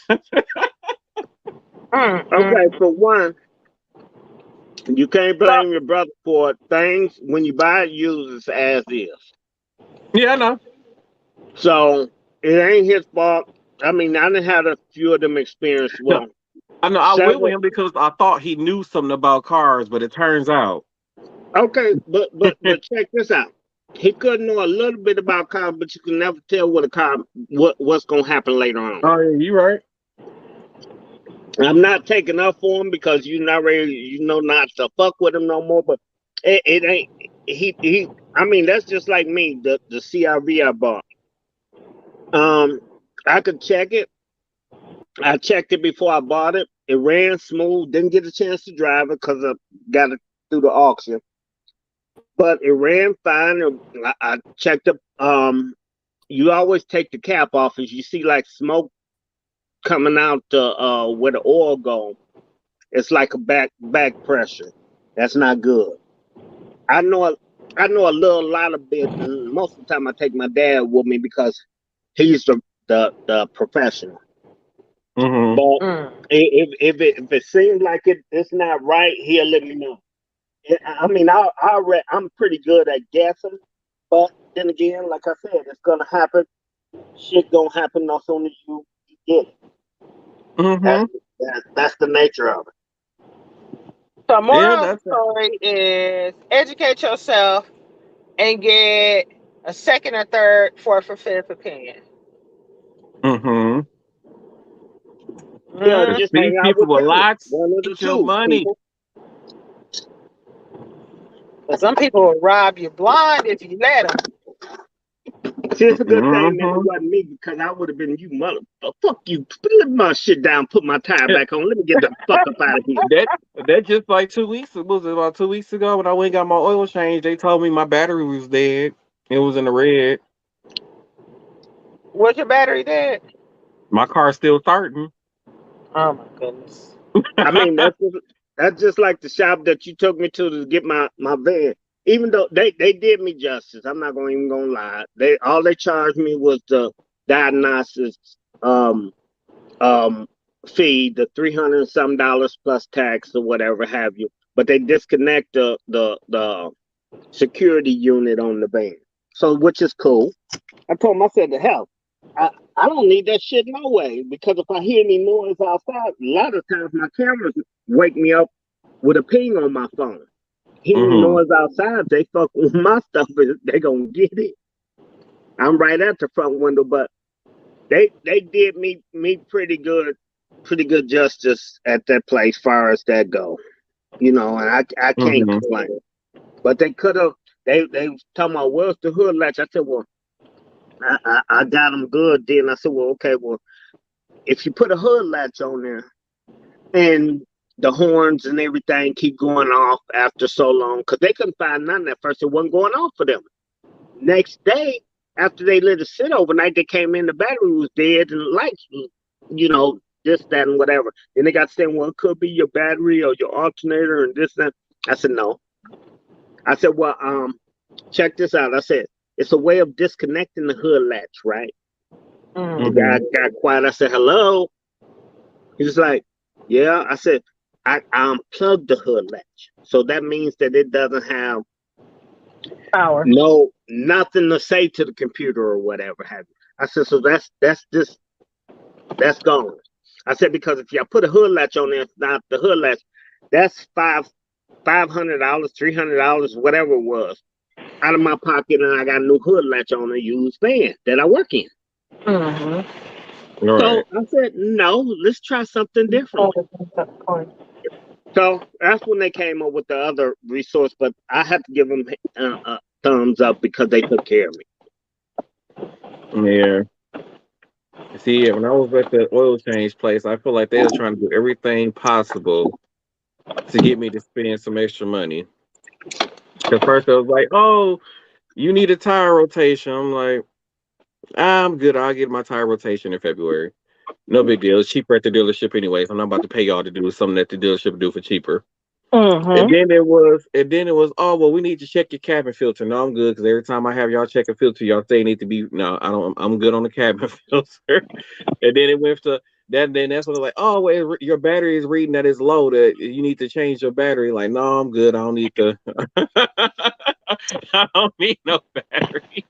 Okay, for one, you can't blame your brother for things when you buy it used as is. Yeah, I know. So it ain't his fault. I mean, I done had a few of them experience. No, Well, I know. I went with several. him because I thought he knew something about cars, but it turns out. Okay, but check this out. He could know a little bit about cars, but you can never tell what a car what's gonna happen later on. Oh, yeah, you right. I'm not taking up for him because you not ready, you know, not to fuck with him no more. But it ain't he. I mean, that's just like me. The CRV I bought. I could check it. I checked it before I bought it. It ran smooth. Didn't get a chance to drive it because I got it through the auction. But it ran fine. I checked it. You always take the cap off as you see like smoke coming out where the oil go. It's like a back pressure. That's not good. I know a lot of bit, and most of the time I take my dad with me because he's the professional. Mm-hmm. But if it seems like it's not right, he'll let me know. I mean, I'm pretty good at guessing, but then again, like I said, it's gonna happen. Shit gonna happen as soon as you get it. Mm-hmm. That's the nature of it. So moral Yeah, of that's the story is educate yourself and get a second or third, fourth or fifth opinion. mm-hmm. Yeah, Because just these hang out people with will them. lie to One of the get your two money. people. But some people will rob you blind if you let them. See, it's a good thing that it Mm-hmm. wasn't me because I would have been you mother. Fuck you. Let my shit down. Put my tie back on. Let me get the fuck up out of here. That just like 2 weeks. Was it about 2 weeks ago when I went and got my oil change? They told me my battery was dead. It was in the red. Was your battery dead? My car's still starting. Oh my goodness. I mean, that's just like the shop that you took me to get my van. Even though they did me justice, I'm not even gonna lie. They charged me was the diagnosis um fee, the $300 and some plus tax or whatever have you. But they disconnect the security unit on the van. So which is cool. I told him, I said, to hell, I don't need that shit no way because if I hear any noise outside, a lot of times my cameras wake me up with a ping on my phone. Hearing Mm-hmm. noise outside, they fuck with my stuff, they gonna get it. I'm right at the front window, but they did me pretty good justice at that place, far as that go. You know, and I can't Mm-hmm. complain. But they could have. They was talking about where's the hood latch. I said, well, I got them good. Then I said, well, okay, well, if you put a hood latch on there and the horns and everything keep going off after so long, because they couldn't find none at first, it wasn't going off for them. Next day, after they let it sit overnight, they came in, the battery was dead and the lights, you know, this, that, and whatever. Then they got saying, well, it could be your battery or your alternator and this, that. I said, no. I said, well, check this out. I said, it's a way of disconnecting the hood latch, right? The guy got quiet. I said, hello. He was like, yeah. I said, I unplugged the hood latch. So that means that it doesn't have Power. nothing to say to the computer or whatever have you. I said, so that's gone. I said, because if y'all put a hood latch on there, it's not the hood latch, that's $500, $300, whatever it was, out of my pocket, and I got a new hood latch on a used van that I work in. Mm-hmm. All So right. I said, no, let's try something different. So that's when they came up with the other resource, but I had to give them a thumbs up because they took care of me. Yeah. See, when I was at the oil change place, I feel like they were trying to do everything possible to get me to spend some extra money. At first, it was like, "Oh, you need a tire rotation." I'm like, "I'm good. I'll get my tire rotation in February. No big deal. It's cheaper at the dealership anyways. I'm not about to pay y'all to do something that the dealership do for cheaper." And then it was, oh well, we need to check your cabin filter. No, I'm good because every time I have y'all check a filter, y'all say it need to be. No, I don't. I'm good on the cabin filter. And then it went to, then that's when they're like, oh, wait, your battery is reading that it's low. That you need to change your battery. Like, no, I'm good. I don't need to. I don't need no battery.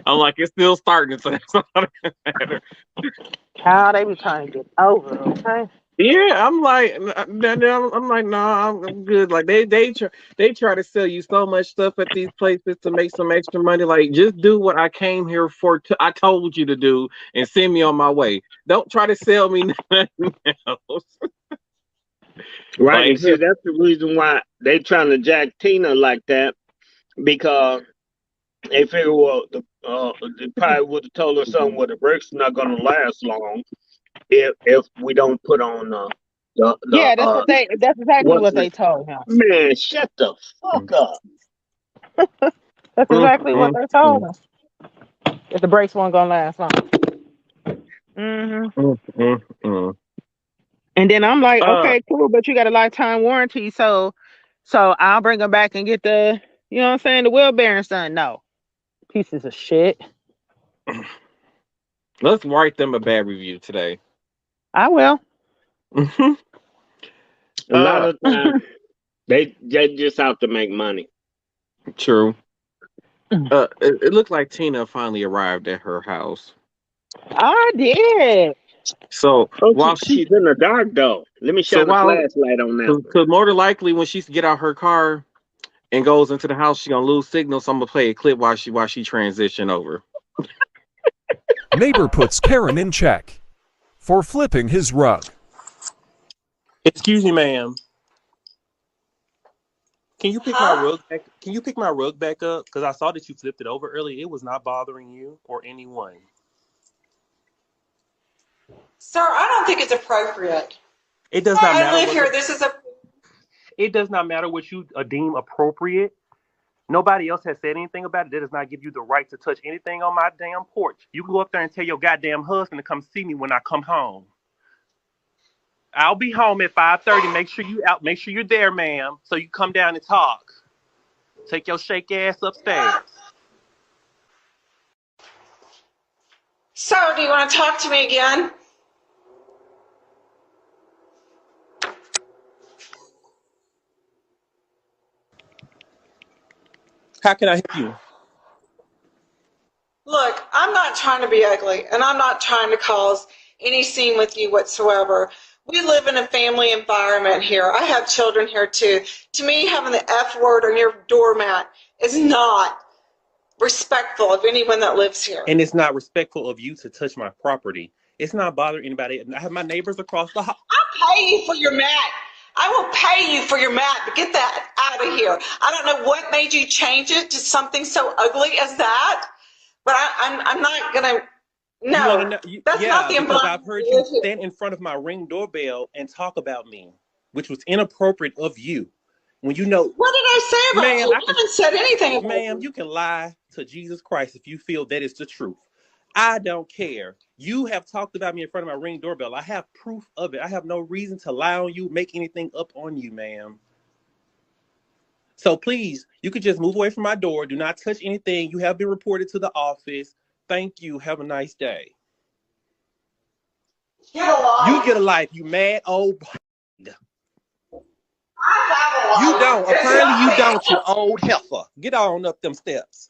I'm like, it's still starting, so that's not gonna matter. How they be trying to get over, okay? Yeah, I'm like, I'm like, nah, I'm good. Like they try to sell you so much stuff at these places to make some extra money. Like, just do what I came here for. I told you to do, and send me on my way. Don't try to sell me nothing else. Right. Like, And see, that's the reason why they trying to jack Tina like that, because they figure, well, they probably would have told her something where the break's not gonna last long if we don't put on the Yeah, that's exactly what's what they it? told him. Man, shut the fuck up. That's exactly what they told mm, him. If the brakes weren't gonna last long. mm, mm, mm. And then I'm like, Uh, okay, cool, but you got a lifetime warranty, so I'll bring them back and get the, you know what I'm saying, the wheel bearings done. No, pieces of shit. let's write them a bad review today. I will. Mhm. A lot of times they just out to make money. True. It looked like Tina finally arrived at her house. I did. So Oh, while she's in the dark though. Let me so shine a while flashlight on that one. because more than likely when she get out her car and goes into the house, she gonna lose signal. So I'm gonna play a clip while she transition over. Neighbor puts Karen in check for flipping his rug. Excuse me, ma'am. Can you pick my rug back? Can you pick my rug back up? Because I saw that you flipped it over earlier. It was not bothering you or anyone. Sir, I don't think it's appropriate. It does not I matter. live here. This is a. It does not matter what you deem appropriate. Nobody else has said anything about it. That does not give you the right to touch anything on my damn porch. You can go up there and tell your goddamn husband to come see me when I come home. I'll be home at 5:30. Make sure you out. Make sure you're there, ma'am. So you come down and talk. Take your shake ass upstairs. Sir, do you want to talk to me again? How can I help you? Look, I'm not trying to be ugly, and I'm not trying to cause any scene with you whatsoever. We live in a family environment here. I have children here too. To me, having the F word on your doormat is not respectful of anyone that lives here. And it's not respectful of you to touch my property. It's not bothering anybody. I have my neighbors across the hall. I'll pay you for your mat. I will pay you for your mat, but get that out of here. I don't know what made you change it to something so ugly as that, but I'm not gonna. No, that's not the because environment. I've heard you stand in front of my Ring doorbell and talk about me, which was inappropriate of you. When you know. What did I say about you? I haven't said anything about ma'am, you. you can lie to Jesus Christ if you feel that is the truth. I don't care. You have talked about me in front of my Ring doorbell. I have proof of it. I have no reason to lie on you, make anything up on you, ma'am. So please, you could just move away from my door. Do not touch anything. You have been reported to the office. Thank you. Have a nice day. Get a life. You get a life, you mad old. I have a life. You don't. Apparently you don't, you old heifer. Get on up them steps.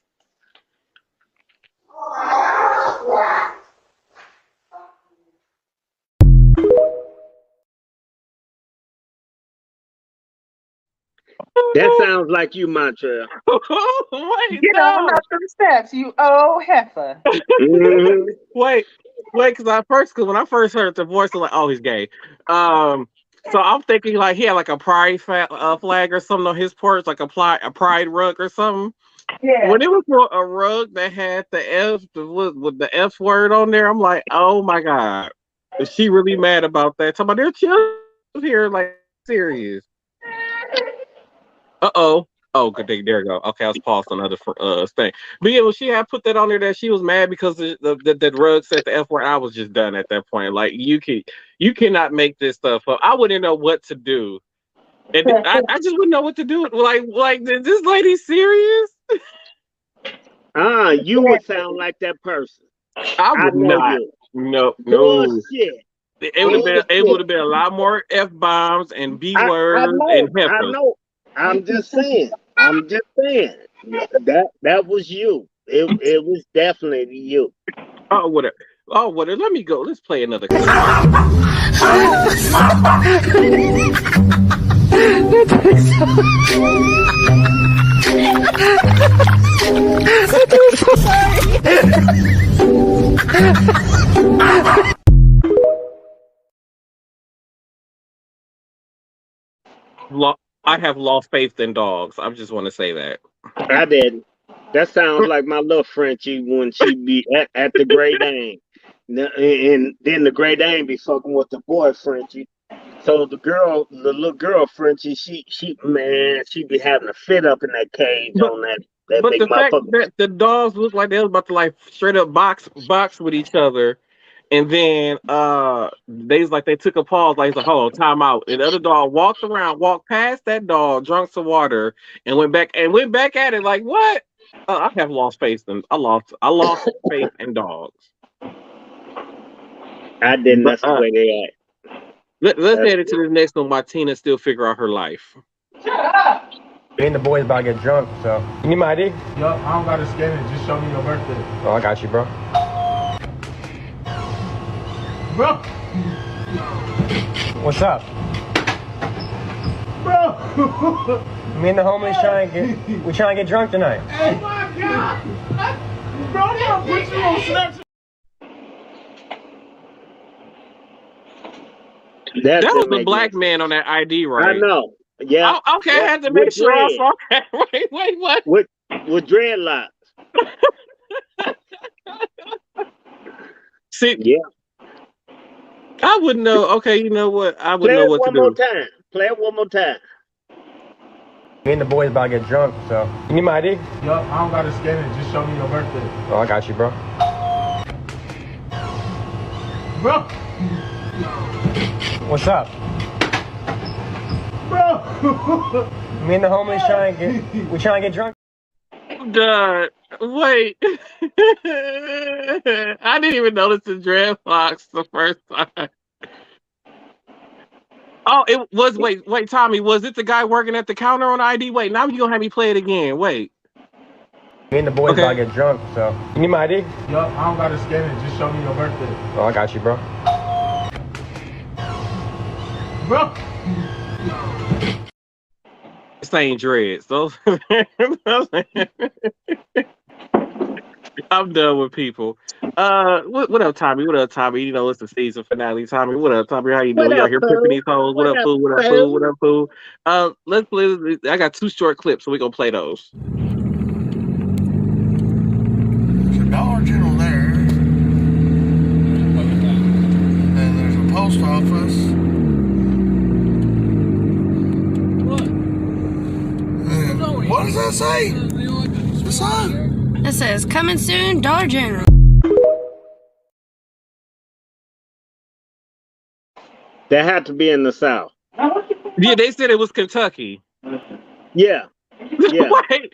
That sounds like you, Montreal. Get on up the steps, you old heifer. Mhm. Wait, because when I first heard the voice, I was like, oh, he's gay. So I'm thinking like he had like a pride flag or something on his porch, like a pride rug or something. Yeah. When it was a rug that had the F with the F word on there, I'm like, oh my god, is she really mad about that? Talking about their children here, like serious. Oh, good thing. There you go. Okay, I was paused on another thing. But yeah, when she had put that on there that she was mad because the rug said the F word, I was just done at that point. Like you cannot make this stuff up. I wouldn't know what to do. And I just wouldn't know what to do. Like is this lady serious? You would sound like that person. I would know not. you. No. Bullshit. It would have been. It would have been a lot more f bombs and b I words and know, I heifers. know. I'm just saying. I'm just saying. That was you. It was definitely you. Oh, whatever. Oh, whatever. Let me go. Let's play another clip. I have lost faith in dogs. I just want to say that. I didn't. That sounds like my little Frenchie when she be at the Great Dane. And then the Great Dane be fucking with the boy Frenchie. So the little girl Frenchie, she be having a fit up in that cage on that But big the fact motherfucker. that the dogs look like they was about to like straight up box with each other, and then they took a pause, like hold on, time out. And the other dog walked past that dog, drank some water, and went back at it. Like what? I have lost faith in. I lost faith in dogs. I didn't. That's the way they act. Let's head into the next one while Tina still figure out her life. Me and the boys about to get drunk, so. You need my ID? Yup, I don't gotta scan it. Just show me your birthday. Oh, I got you, bro. Bro! What's up? Bro! Me and the homies trying to get drunk tonight. Oh my God! Bro, I'm gonna put you on Snapchat. That was the black man on that ID, right? I know. Yeah. Oh, okay, yeah. I had to make sure I saw that. Wait, what? With dreadlocks. See, yeah. I wouldn't know. Okay, you know what? I wouldn't know what to do. Play it one more time. Me and the boys about to get drunk, so. You need my ID? Yup, I don't gotta scan it. Just show me your birthday. Oh, I got you, bro. Bro! What's up? Bro! Me and the homies trying to get drunk. Duh. Wait. I didn't even notice the dreadlocks the first time. Oh, it was. Wait, Tommy, was it the guy working at the counter on ID? Wait, now you're gonna have me play it again. Wait. Me and the boys about to get drunk, so. You need my ID? Yup, I don't gotta scan it. Just show me your birthday. Oh, I got you, bro. Bro! This ain't dreads. Those. I'm done with people. What up, Tommy? What up, Tommy? You know it's the season finale. Tommy, what up, Tommy? How you doing? You out here pimping these hoes? What up, fool? What up, fool? What up, fool? Let's play. I got 2 short clips, so we're gonna play those. There's a Dollar General there. And there's a post office. What does that say? The sign. It says, coming soon, Dollar General. That had to be in the South. Yeah, they said it was Kentucky. Yeah. Yeah. wait,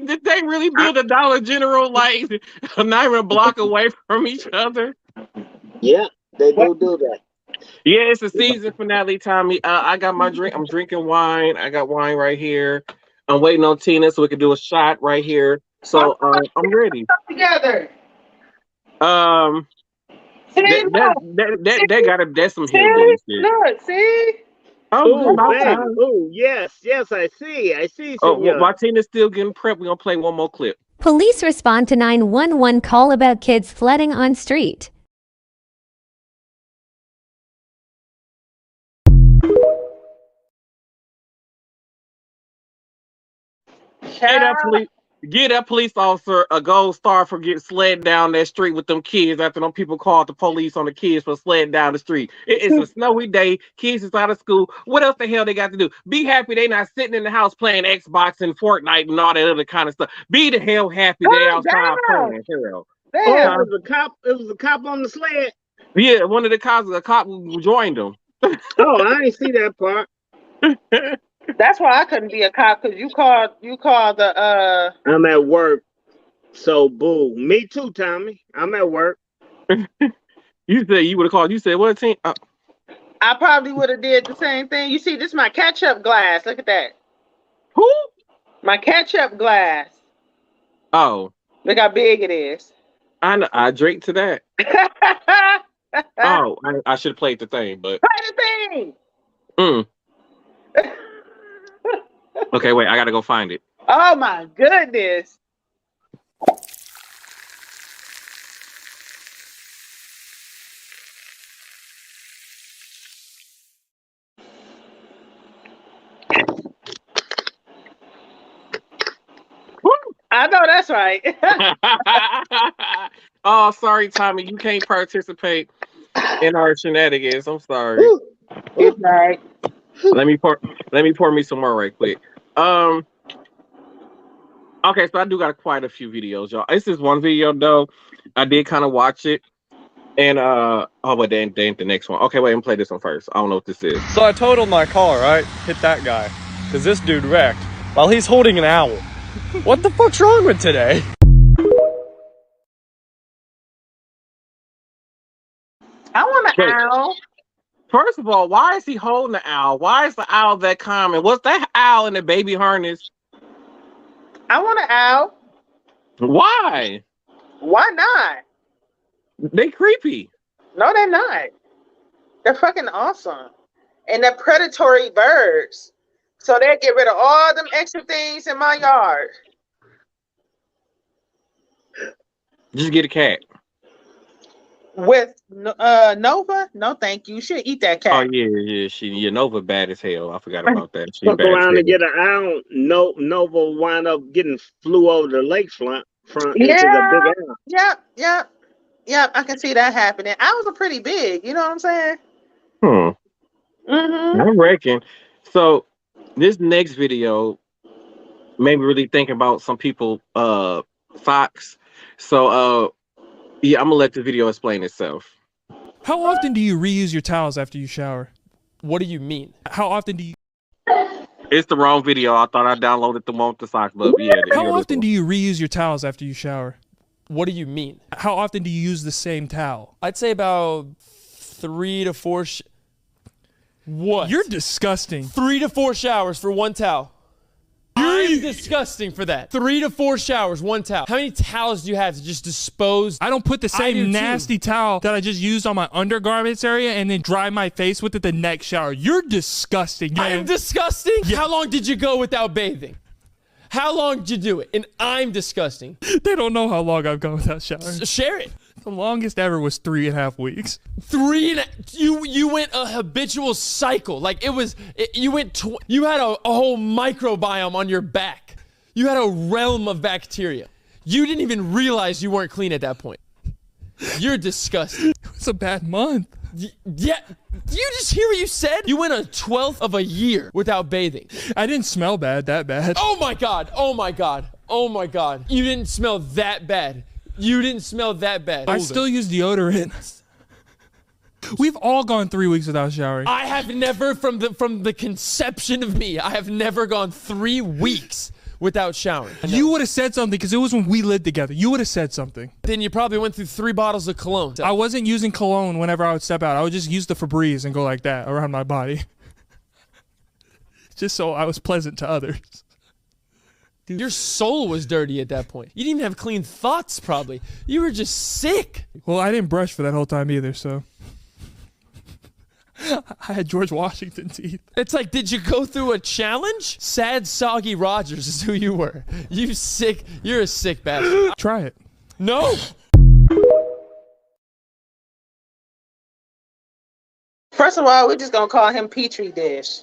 did they really build a Dollar General like not even a block away from each other? Yeah, they do that. Yeah, it's the season finale, Tommy. I got my drink. I'm drinking wine. I got wine right here. I'm waiting on Tina so we can do a shot right here. So I'm ready. Together. That gotta that's some hillbilly shit. Look, see? Oh, man. Oh, yes, I see. Oh, while Tina's still getting prepped, we're gonna play one more clip. Police respond to 911 call about kids flooding on street. Get that police officer a gold star for getting sled down that street with them kids after them people called the police on the kids for sledding down the street. It's a snowy day. Kids is out of school. What else the hell they got to do? Be happy they not sitting in the house playing Xbox and Fortnite and all that other kind of stuff. Be the hell happy they outside playing. Hell. Damn. It was a cop on the sled. Yeah, one of the cops, a cop joined them. Oh, I didn't see that part. That's why I couldn't be a cop, because you called the I'm at work. So boo. Me too, Tommy. I'm at work. You said you would have called. You said what team? I probably would have did the same thing. You see, this is my ketchup glass. Look at that. Who? My ketchup glass. Oh. Look how big it is. I know, I drink to that. Oh, I should have played the thing, but. Play the thing. Okay, wait. I gotta go find it. Oh my goodness. I know that's right. Oh, sorry, Tommy. You can't participate in our shenanigans. I'm sorry. It's right. Let me pour me some more right quick. Okay, so I do got quite a few videos, y'all. This is one video though. I did kind of watch it. And but then the next one. Okay, wait, I'm play this one first. I don't know what this is. So I totaled my car, right? Hit that guy. Cause this dude wrecked while he's holding an owl. What the fuck's wrong with today? I want an owl. First of all, why is he holding the owl? Why is the owl that common? What's that owl in the baby harness? I want an owl. Why? Why not? They creepy. No, they're not. They're fucking awesome. And they're predatory birds. So they get rid of all them extra things in my yard. Just get a cat. With Nova? No, thank you. You should eat that cat. Oh yeah. Nova bad as hell. I forgot about that. She Fuck bad around as and get an owl. Nova wind up getting flew over the lakefront into the big owl. Yep. I can see that happening. Owls are pretty big. You know what I'm saying? I reckon. So this next video made me really think about some people socks. So yeah, I'm gonna let the video explain itself. How often do you reuse your towels after you shower? What do you mean? How often do you... It's the wrong video. I thought I downloaded the one with the socks, but yeah. How often do you reuse your towels after you shower? What do you mean? How often do you use the same towel? I'd say about 3 to 4 What? You're disgusting. 3 to 4 showers for one towel. I'm disgusting for that. 3 to 4 showers, one towel. How many towels do you have to just dispose? I don't put the same nasty towel that I just used on my undergarments area and then dry my face with it the next shower. You're disgusting. I'm disgusting? Yeah. How long did you go without bathing? How long did you do it? And I'm disgusting. They don't know how long I've gone without showering. Share it. The longest ever was 3.5 weeks. You went a habitual cycle. Like you had a whole microbiome on your back. You had a realm of bacteria. You didn't even realize you weren't clean at that point. You're disgusting. It's a bad month. Yeah. Do you just hear what you said? You went a 12th of a year without bathing. I didn't smell that bad. Oh my God. Oh my God. Oh my God. You didn't smell that bad. You didn't smell that bad. I still use deodorant. We've all gone 3 weeks without showering. I have never, from the conception of me, I have never gone 3 weeks without showering. You would have said something because it was when we lived together. You would have said something. Then you probably went through 3 bottles of cologne. I wasn't using cologne whenever I would step out. I would just use the Febreze and go like that around my body. Just so I was pleasant to others. Dude, your soul was dirty at that point. You didn't even have clean thoughts, probably. You were just sick. Well, I didn't brush for that whole time either, so. I had George Washington teeth. It's like, did you go through a challenge? Sad, soggy Rogers is who you were. You're a sick bastard. Try it. No. First of all, we're just going to call him Petri Dish.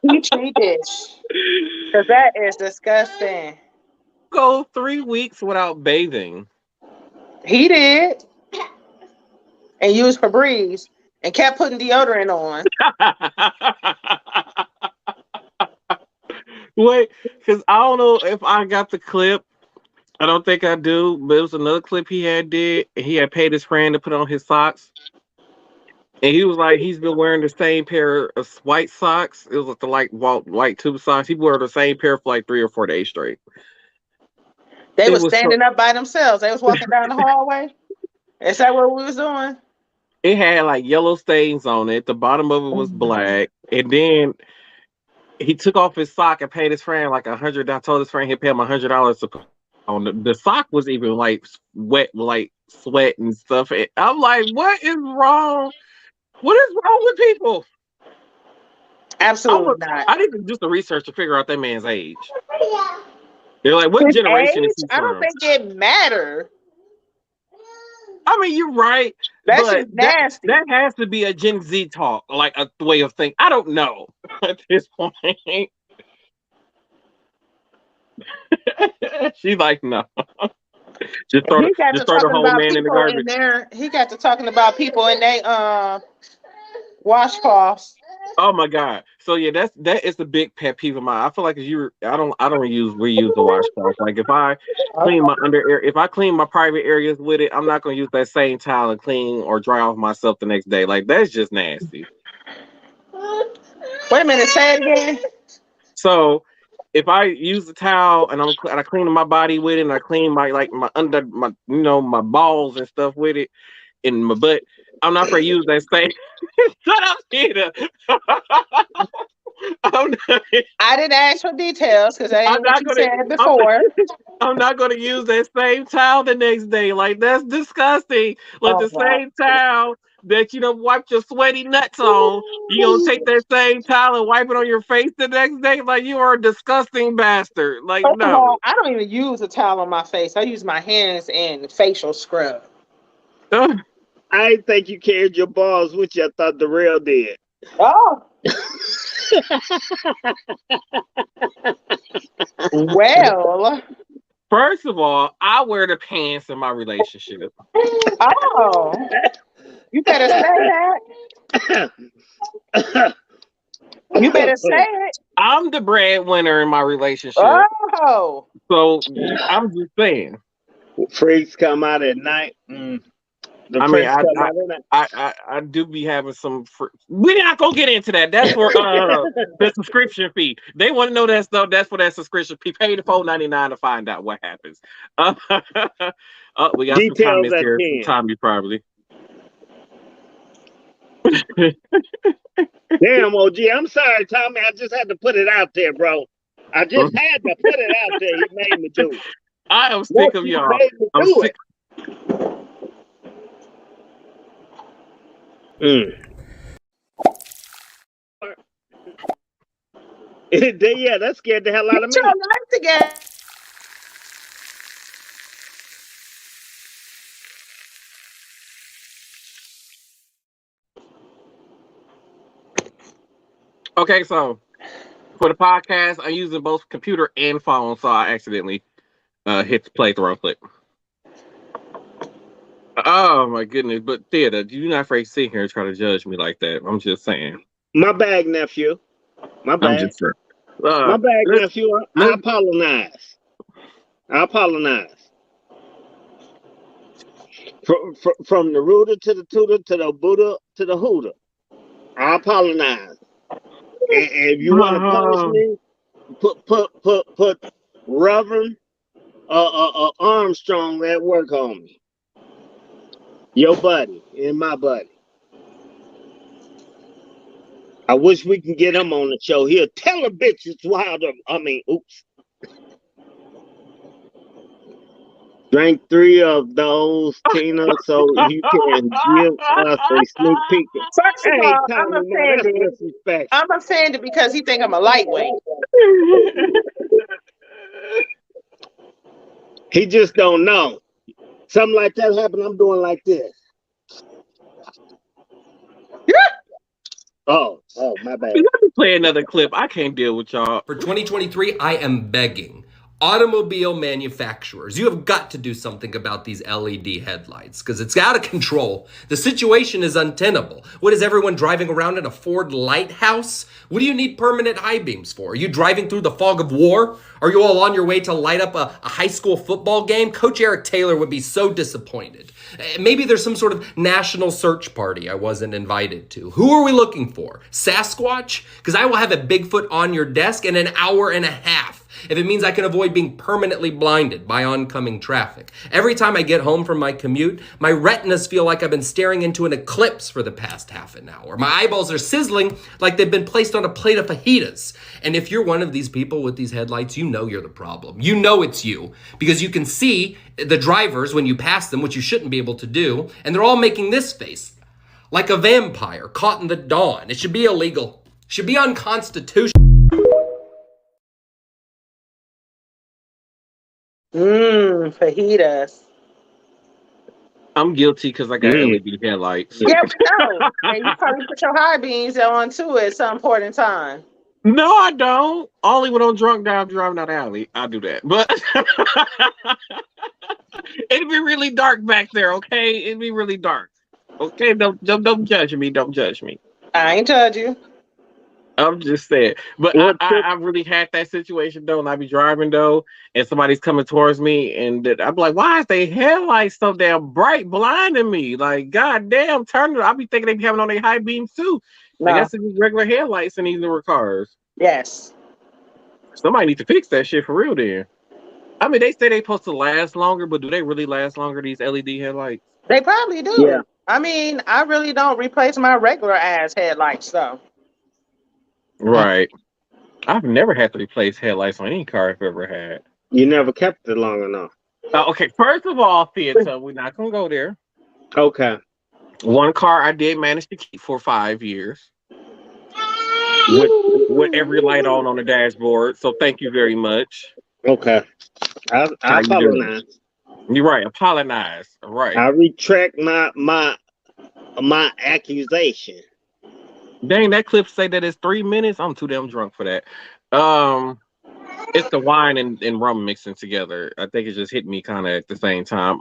Petri Dish. Because that is disgusting. Go 3 weeks without bathing. He did. And used Febreze and kept putting deodorant on. Wait, because I don't know if I got the clip. I don't think I do, but it was another clip he had did. He had paid his friend to put on his socks. And he was like, he's been wearing the same pair of white socks. It was like the white tube socks. He wore the same pair for like 3 or 4 days straight. They were standing up by themselves. They was walking down the hallway. Is that what we was doing? It had like yellow stains on it. The bottom of it was black. And then he took off his sock and paid his friend like $100. I told his friend he'd pay him $100 to put on. The sock was even like wet, like sweat and stuff. And I'm like, what is wrong? What is wrong with people? Absolutely not. I need to do some research to figure out that man's age. They're like, what His generation age? is he I don't from? think it matters. I mean, you're right. That's but just nasty. That has to be a Gen Z talk, like a way of thinking. I don't know at this point. She's like, no. just throw the whole man in the garbage. He got to talking about people in their washcloths. Oh my God! So yeah, that is the big pet peeve of mine. I feel like I don't reuse the washcloth. Like if I clean my if I clean my private areas with it, I'm not gonna use that same towel and clean or dry off myself the next day. Like that's just nasty. Wait a minute, say it again. So if I use the towel and I clean my body with it, and I clean my my balls and stuff with it, in my butt, I'm not gonna use that same. Shut up, Peter. I didn't ask for details because I ain't what you said before. I'm not gonna use that same towel the next day. Like that's disgusting. Like the same towel that you wiped your sweaty nuts on, you gonna take that same towel and wipe it on your face the next day? Like you are a disgusting bastard. Like First of no. all, I don't even use a towel on my face. I use my hands and facial scrub. I didn't think you carried your balls with you. I thought the real did. Oh. Well. First of all, I wear the pants in my relationship. Oh. You better say that. You better say it. I'm the breadwinner in my relationship. Oh. So I'm just saying. Freaks come out at night. I do be having some. We're not gonna get into that. That's for the subscription fee. They want to know that stuff. That's for that subscription fee. Pay the $4.99 to find out what happens. We got Details some comments here at from Tommy probably. Damn, OG. I'm sorry, Tommy. I just had to put it out there, bro. I just had to put it out there. You made me do it. I am sick of y'all. I'm sick. Yeah, that scared the hell out of me. Get your life together. Okay, so for the podcast, I'm using both computer and phone, so I accidentally hit the play the wrong clip. Oh my goodness! But Theater, you're not afraid to sit here and try to judge me like that. I'm just saying. My bag, nephew. My bag. I'm just my bag, nephew. I apologize. I apologize. From the rooter to the tutor to the Buddha to the hooter. I apologize. And if you want to punish me, put Reverend Armstrong at work on me. Your buddy and my buddy. I wish we can get him on the show. He'll tell a bitch it's wild. Oops. Drank 3 of those, Tina, so you can give us a sneak peek. First of all, I'm offended because he think I'm a lightweight. He just don't know. Something like that happened, I'm doing like this. Oh, my bad. Let me play another clip. I can't deal with y'all. For 2023, I am begging automobile manufacturers, you have got to do something about these LED headlights because it's out of control. The situation is untenable. What is everyone driving around in a Ford Lighthouse? What do you need permanent high beams for? Are you driving through the fog of war? Are you all on your way to light up a high school football game? Coach Eric Taylor would be so disappointed. Maybe there's some sort of national search party I wasn't invited to. Who are we looking for? Sasquatch? Because I will have a Bigfoot on your desk in an hour and a half. if it means I can avoid being permanently blinded by oncoming traffic. Every time I get home from my commute, my retinas feel like I've been staring into an eclipse for the past half an hour. My eyeballs are sizzling like they've been placed on a plate of fajitas. And if you're one of these people with these headlights, you know you're the problem. You know it's you, because you can see the drivers when you pass them, which you shouldn't be able to do, and they're all making this face, like a vampire caught in the dawn. It should be illegal. It should be unconstitutional. Fajitas. I'm guilty because I got LED headlights. Yeah, no. And you probably put your high beams on too at some point in time. No, I don't. Only when I'm drunk down driving down the alley, I do that. But it'd be really dark back there, okay? It'd be really dark. Okay, don't judge me. Don't judge me. I ain't judge you. I'm just saying. But I really had that situation though, and I be driving though, and somebody's coming towards me, and I'm like, why is they headlights so damn bright, blinding me? Like, goddamn, turn it. I be thinking they be having on their high beams too. No. Like, that's regular headlights in these newer cars. Yes. Somebody need to fix that shit for real then. I mean, they say they supposed to last longer, but do they really last longer, these LED headlights? They probably do. Yeah. I mean, I really don't replace my regular ass headlights though. Right. I've never had to replace headlights on any car I've ever had. You never kept it long enough. Okay, first of all, Theater, we're not going to go there. Okay. One car I did manage to keep for 5 years. With every light on the dashboard. So thank you very much. Okay. I apologize. You're right. Apologize. Right. I retract my accusation. Dang, that clip say that it's 3 minutes. I'm too damn drunk for that. It's the wine and rum mixing together. I think it just hit me kind of at the same time.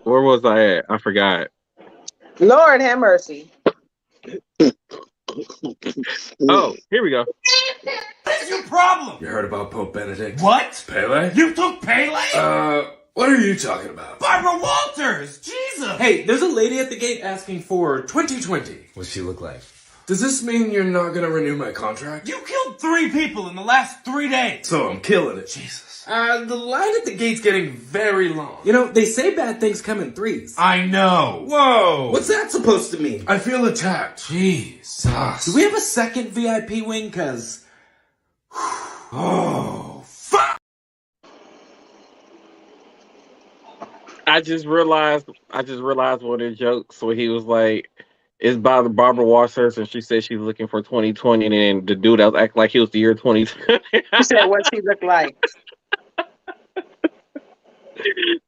Where was I at? I forgot. Lord have mercy. Oh, here we go. What's your problem? You heard about Pope Benedict? What? Pele? You took Pele? What are you talking about? Barbara Walters! Jesus! Hey, there's a lady at the gate asking for 2020. What's she look like? Does this mean you're not gonna renew my contract? You killed 3 people in the last 3 days! So I'm killing it. Jesus. The line at the gate's getting very long. You know, they say bad things come in threes. I know. Whoa! What's that supposed to mean? I feel attacked. Jesus. Do we have a second VIP wing? Cause... Oh, fuck! I just realized one of the jokes where he was like, it's by the Barbara Walters, and she said she's looking for 2020, and then the dude that was acting like he was the year 2020. He said, what she look like?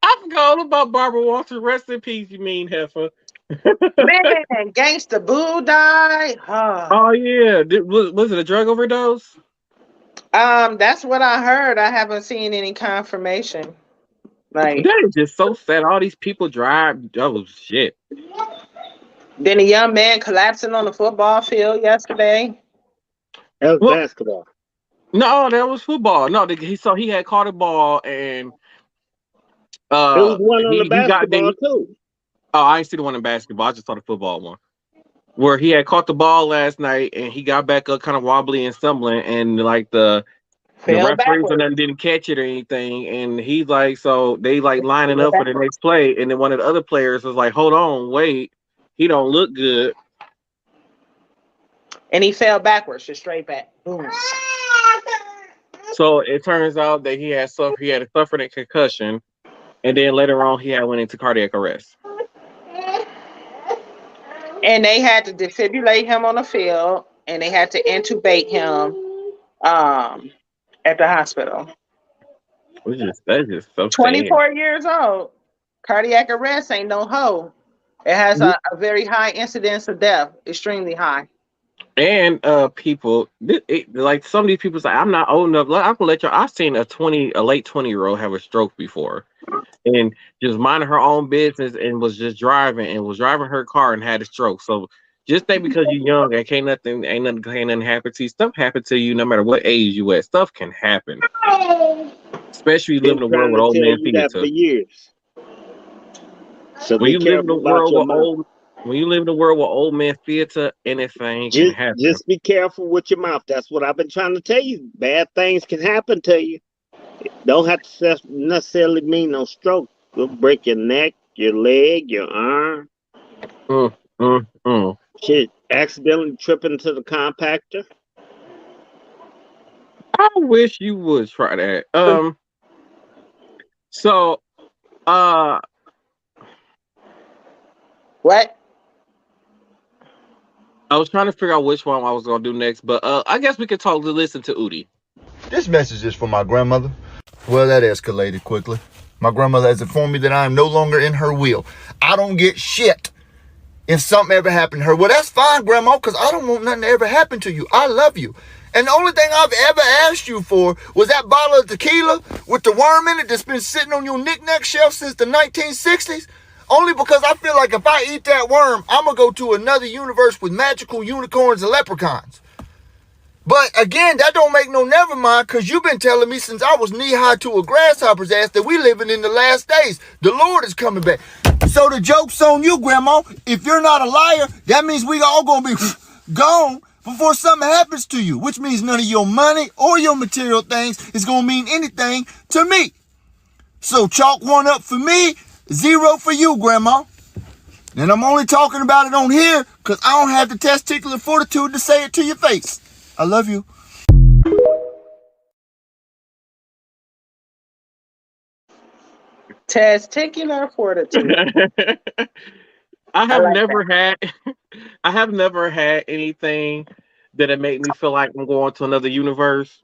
I forgot all about Barbara Walters. Rest in peace, you mean heifer. Man, Gangsta Boo died. Oh yeah, was it a drug overdose? That's what I heard. I haven't seen any confirmation. Like, that is just so sad. All these people drive. Oh shit. Then a young man collapsing on the football field yesterday. That was basketball. No, that was football. No, he had caught a ball and it was one on the basketball too. Oh, I ain't see the one in basketball. I just saw the football one. Where he had caught the ball last night and he got back up kind of wobbly and stumbling, and like the referees and then didn't catch it or anything, and he's like, so they like lining up for the next play, and then one of the other players was like, hold on, wait, he don't look good, and he fell backwards, just straight back. Boom. So it turns out that he had suffered a concussion, and then later on he had went into cardiac arrest, and they had to defibrillate him on the field, and they had to intubate him at the hospital. That's just so 24 sad. years old. Cardiac arrest ain't no hoe. It has a very high incidence of death, extremely high. And people, like some of these people say, I'm not old enough. I'm gonna let y'all. I've seen a late 20-year-old have a stroke before, and just minding her own business and was just driving her car and had a stroke. So just think because you're young and ain't nothing happen to you. Stuff happen to you no matter what age you at. Stuff can happen, especially you live in a world with old man theater. For years. So when you live in a world with When you live in a world where old man theater, anything can happen. Just be careful with your mouth. That's what I've been trying to tell you. Bad things can happen to you. Don't have to necessarily mean no stroke. It'll break your neck, your leg, your arm. Shit, accidentally trip into the compactor. I wish you would try that. What? I was trying to figure out which one I was gonna do next, but I guess we could listen to Udi. This message is for my grandmother. Well, that escalated quickly. My grandmother has informed me that I am no longer in her will. I don't get shit if something ever happened to her. Well, that's fine, Grandma, because I don't want nothing to ever happen to you. I love you. And the only thing I've ever asked you for was that bottle of tequila with the worm in it that's been sitting on your knick-knack shelf since the 1960s. Only because I feel like if I eat that worm, I'm going to go to another universe with magical unicorns and leprechauns. But again, that don't make no never mind, because you've been telling me since I was knee-high to a grasshopper's ass that we living in the last days. The Lord is coming back. So the joke's on you, Grandma. If you're not a liar, that means we all going to be gone before something happens to you, which means none of your money or your material things is going to mean anything to me. So chalk 1 up for me, 0 for you, Grandma. And I'm only talking about it on here because I don't have the testicular fortitude to say it to your face. I love you. Testicular fortitude. I have never had anything that it made me feel like I'm going to another universe.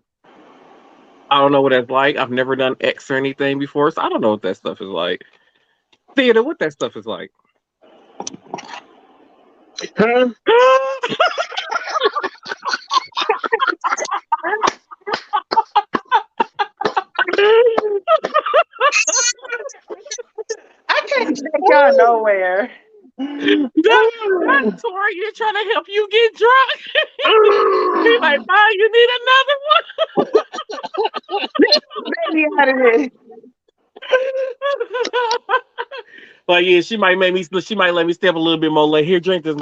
I don't know what that's like. I've never done X or anything before, so I don't know what that stuff is like. Theater, what that stuff is like. Huh? I can't take y'all nowhere. That's Tori, you're trying to help you get drunk. He's like, "Mom, you need another one." Baby out of here. Like, yeah, she might let me step a little bit more late. Here, drink this.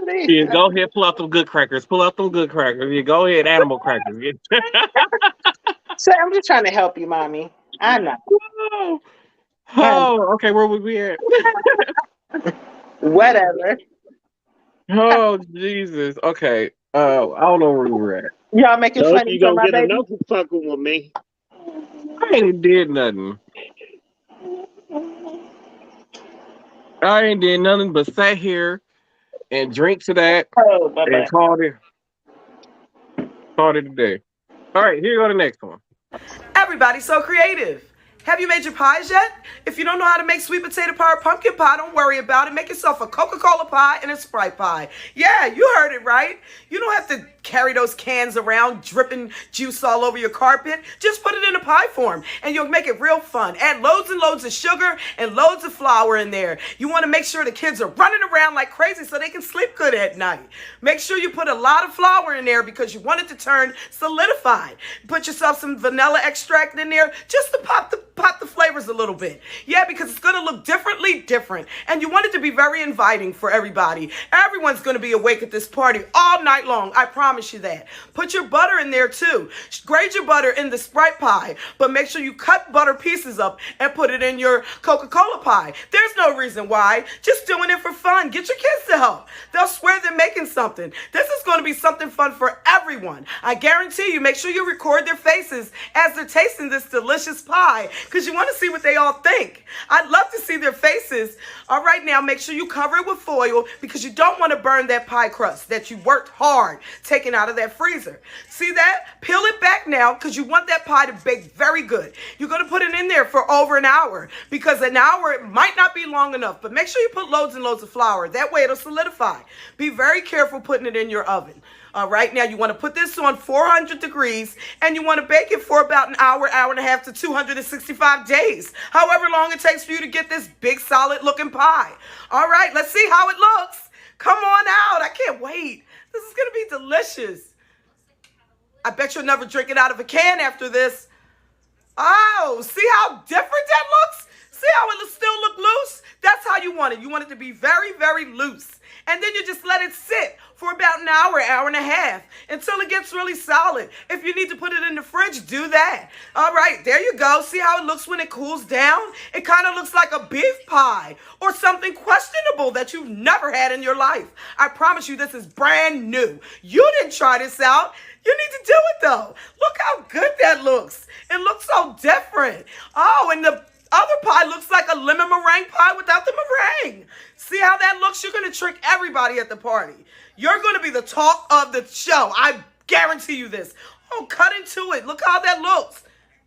Yeah, go ahead, pull out them good crackers. Yeah, go ahead, animal crackers. Yeah. So I'm just trying to help you, Mommy. I know. Oh, okay, where would we at? Whatever. Oh, Jesus. Okay. I don't know where we were at. Y'all making So funny you for gonna my get baby? enough for fucking with me. I ain't did nothing. I ain't did nothing but sat here and drink to that and called it a day. All right, here go the next one. Everybody's so creative. Have you made your pies yet? If you don't know how to make sweet potato pie or pumpkin pie, don't worry about it. Make yourself a Coca-Cola pie and a Sprite pie. Yeah, you heard it right. You don't have to carry those cans around dripping juice all over your carpet. Just put it in a pie form and you'll make it real fun. Add loads and loads of sugar and loads of flour in there. You want to make sure the kids are running around like crazy so they can sleep good at night. Make sure you put a lot of flour in there because you want it to turn solidified. Put yourself some vanilla extract in there just to pop the flavors a little bit. Yeah, because it's going to look different. And you want it to be very inviting for everybody. Everyone's going to be awake at this party all night long. I promise you that. Put your butter in there too. Grate your butter in the Sprite pie, but make sure you cut butter pieces up and put it in your Coca-Cola pie. There's no reason why. Just doing it for fun. Get your kids to help. They'll swear they're making something. This is going to be something fun for everyone. I guarantee you, make sure you record their faces as they're tasting this delicious pie because you want to see what they all think. I'd love to see their faces. All right, now make sure you cover it with foil because you don't want to burn that pie crust that you worked hard taking out of that freezer. See that? Peel it back now because you want that pie to bake very good. You're going to put it in there for over an hour because an hour it might not be long enough, but make sure you put loads and loads of flour. That way it'll solidify. Be very careful putting it in your oven. All right, now you want to put this on 400 degrees and you want to bake it for about an hour and a half to 265 days. However long it takes for you to get this big solid looking pie. All right, let's see how it looks. Come on out. I can't wait. This is going to be delicious. I bet you'll never drink it out of a can after this. Oh, see how different that looks? See how it still look loose? That's how you want it. You want it to be very, very loose. And then you just let it sit for about an hour, hour and a half until it gets really solid. If you need to put it in the fridge, do that. All right, there you go. See how it looks when it cools down? It kind of looks like a beef pie or something questionable that you've never had in your life. I promise you this is brand new. You didn't try this out. You need to do it though. Look how good that looks. It looks so different. Oh, and the other pie looks like a lemon meringue pie without the meringue. See how that looks? You're going to trick everybody at the party. You're going to be the talk of the show. I guarantee you this. Oh, cut into it. Look how that looks.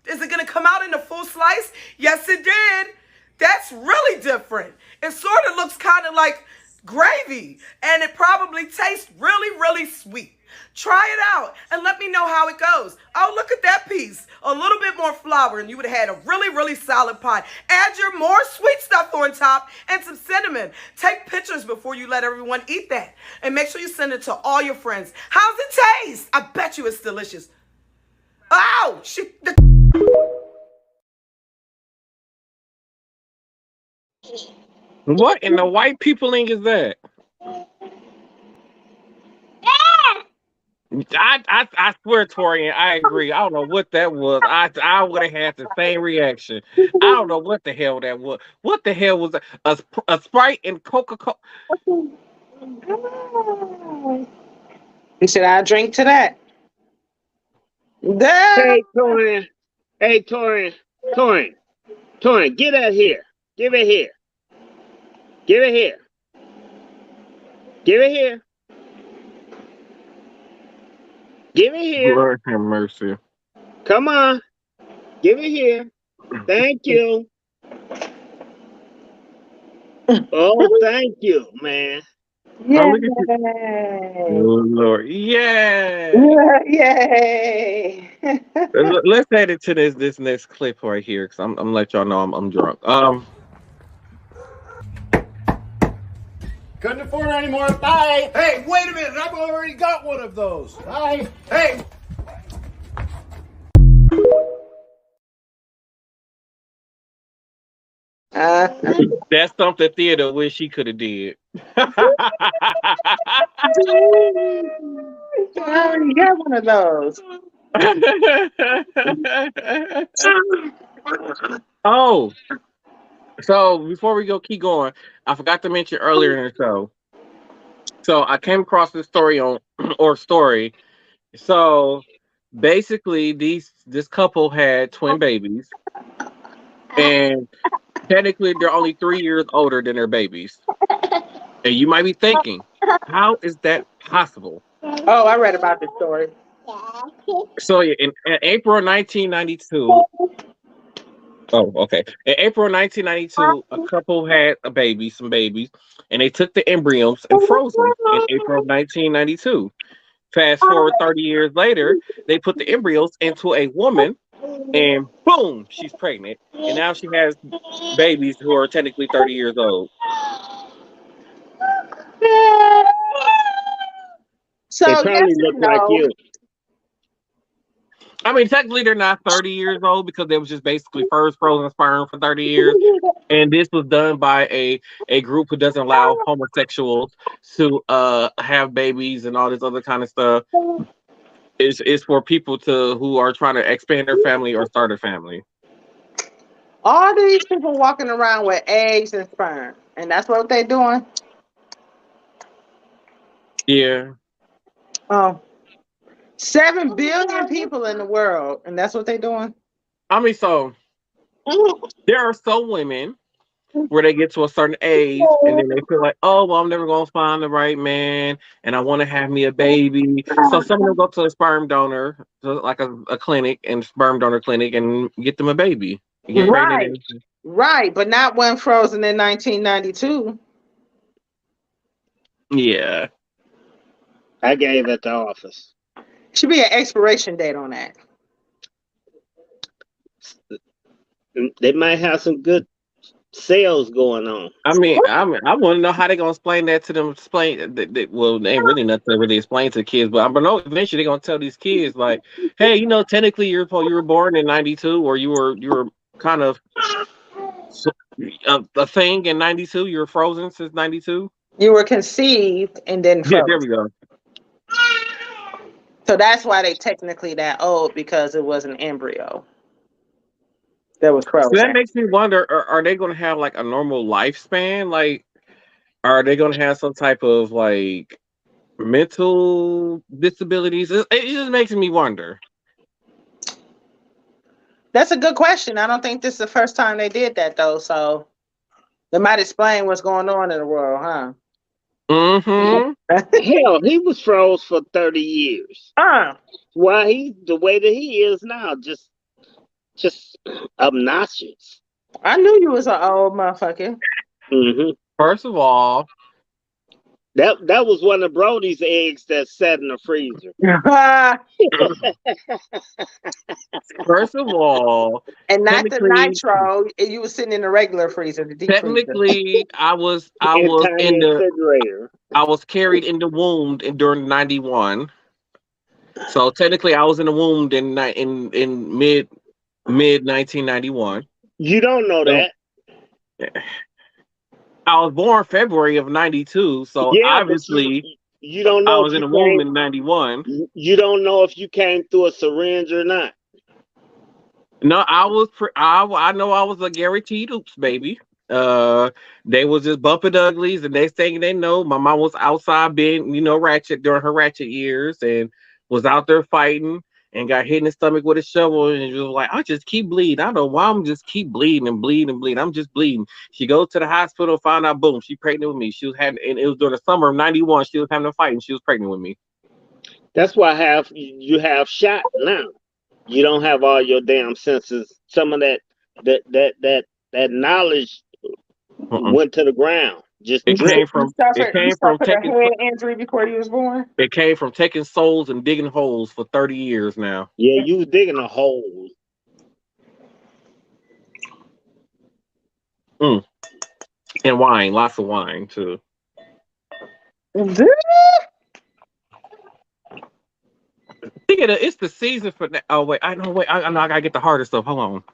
Is it going to come out in a full slice? Yes, it did. That's really different. It sort of looks kind of like gravy, and it probably tastes really, really sweet. Try it out and let me know how it goes. Oh, look at that piece. A little bit more flour and you would have had a really, really solid pie. Add your more sweet stuff on top and some cinnamon. Take pictures before you let everyone eat that. And make sure you send it to all your friends. How's it taste? I bet you it's delicious. Oh, What in the white peopling is that? I swear, Torian, I agree. I don't know what that was. I would have had the same reaction. I don't know what the hell that was. What the hell was that? A Sprite and Coca-Cola? He said, I'll drink to that. Hey, Torian. Hey, Torian. Torian, get that here. Give it here. Give it here. Give it here. Give it here. Lord have mercy. Come on. Give it here. Thank you. Oh, thank you, man. Yay. Oh, Lord. Yay. Yay. Let's add it to this next clip right here because I'm gonna let y'all know I'm drunk. Couldn't afford it anymore. Bye. Hey, wait a minute. I've already got one of those. Bye. Hey. That's something theater wish she could have did. I already got one of those. Oh, so before we keep going, I forgot to mention earlier in the show. So I came across this story story. So basically, this couple had twin babies, and technically they're only 3 years older than their babies. And you might be thinking, how is that possible? Oh, I read about this story. So in April 1992. Oh, okay. In April 1992, a couple had some babies, and they took the embryos and froze them in April of 1992. Fast forward 30 years later, they put the embryos into a woman, and boom, she's pregnant. And now she has babies who are technically 30 years old. So they probably look like you. I mean, technically, they're not 30 years old because they was just basically first frozen sperm for 30 years. And this was done by a group who doesn't allow homosexuals to have babies and all this other kind of stuff. It's for people who are trying to expand their family or start a family. All these people walking around with eggs and sperm, and that's what they're doing? Yeah. Oh. 7 billion people in the world, and that's what they're doing? I mean, so there are some women where they get to a certain age and then they feel like, oh, well, I'm never going to find the right man and I want to have me a baby. So some of them go to a sperm donor, like a clinic and sperm donor clinic, and get them a baby. Get right. Right, but not one frozen in 1992. Yeah. I gave at the office. Should be an expiration date on that. They might have some good sales going on. I mean, I want to know how they're gonna explain that to them. Well, they ain't really nothing to really explain to the kids, but I know eventually they're gonna tell these kids like, hey, technically you were born in 92, or you were kind of So, a thing in '92. You were frozen since '92. You were conceived and then Yeah, frozen. there we go. So that's why they technically that old, because it was an embryo that was So frozen. that makes me wonder: are they going to have like a normal lifespan? Like, are they going to have some type of like mental disabilities? It just makes me wonder. That's a good question. I don't think this is the first time they did that though. So they might explain what's going on in the world, huh? Mm-hmm. Hell, he was froze for 30 years. Why he's the way that he is now, just obnoxious. I knew you was an old motherfucker. Mm-hmm. First of all, that was one of Brody's eggs that sat in the freezer. First of all, And not the technically- nitro. You was sitting in the regular freezer, the deep technically, I was In in the the refrigerator. I was carried in the womb during '91. So technically, I was in the womb in mid 1991. You don't know that. I was born February of '92, so Yeah, but obviously you don't know I if was in you the womb came- in '91. You don't know if you came through a syringe or not. No, I know I was a guaranteed oops baby. They was just bumping uglies, and next thing they know, my mom was outside being, ratchet during her ratchet years, and was out there fighting, and got hit in the stomach with a shovel, and she was like, I just keep bleeding. I don't know why I'm just keep bleeding and bleeding and bleeding. I'm just bleeding. She goes to the hospital, found out, boom, she pregnant with me. She was having, and it was during the summer of '91. She was having a fight, and she was pregnant with me. That's why you have shot now. You don't have all your damn senses. Some of that knowledge went to the ground. Just It came from a taking head injury before you was born. it came from taking souls and digging holes for 30 years now. Yeah, you was digging a hole. And wine, lots of wine too. It's the season for that. Oh wait, I know. I know. I gotta get the harder stuff. Hold on.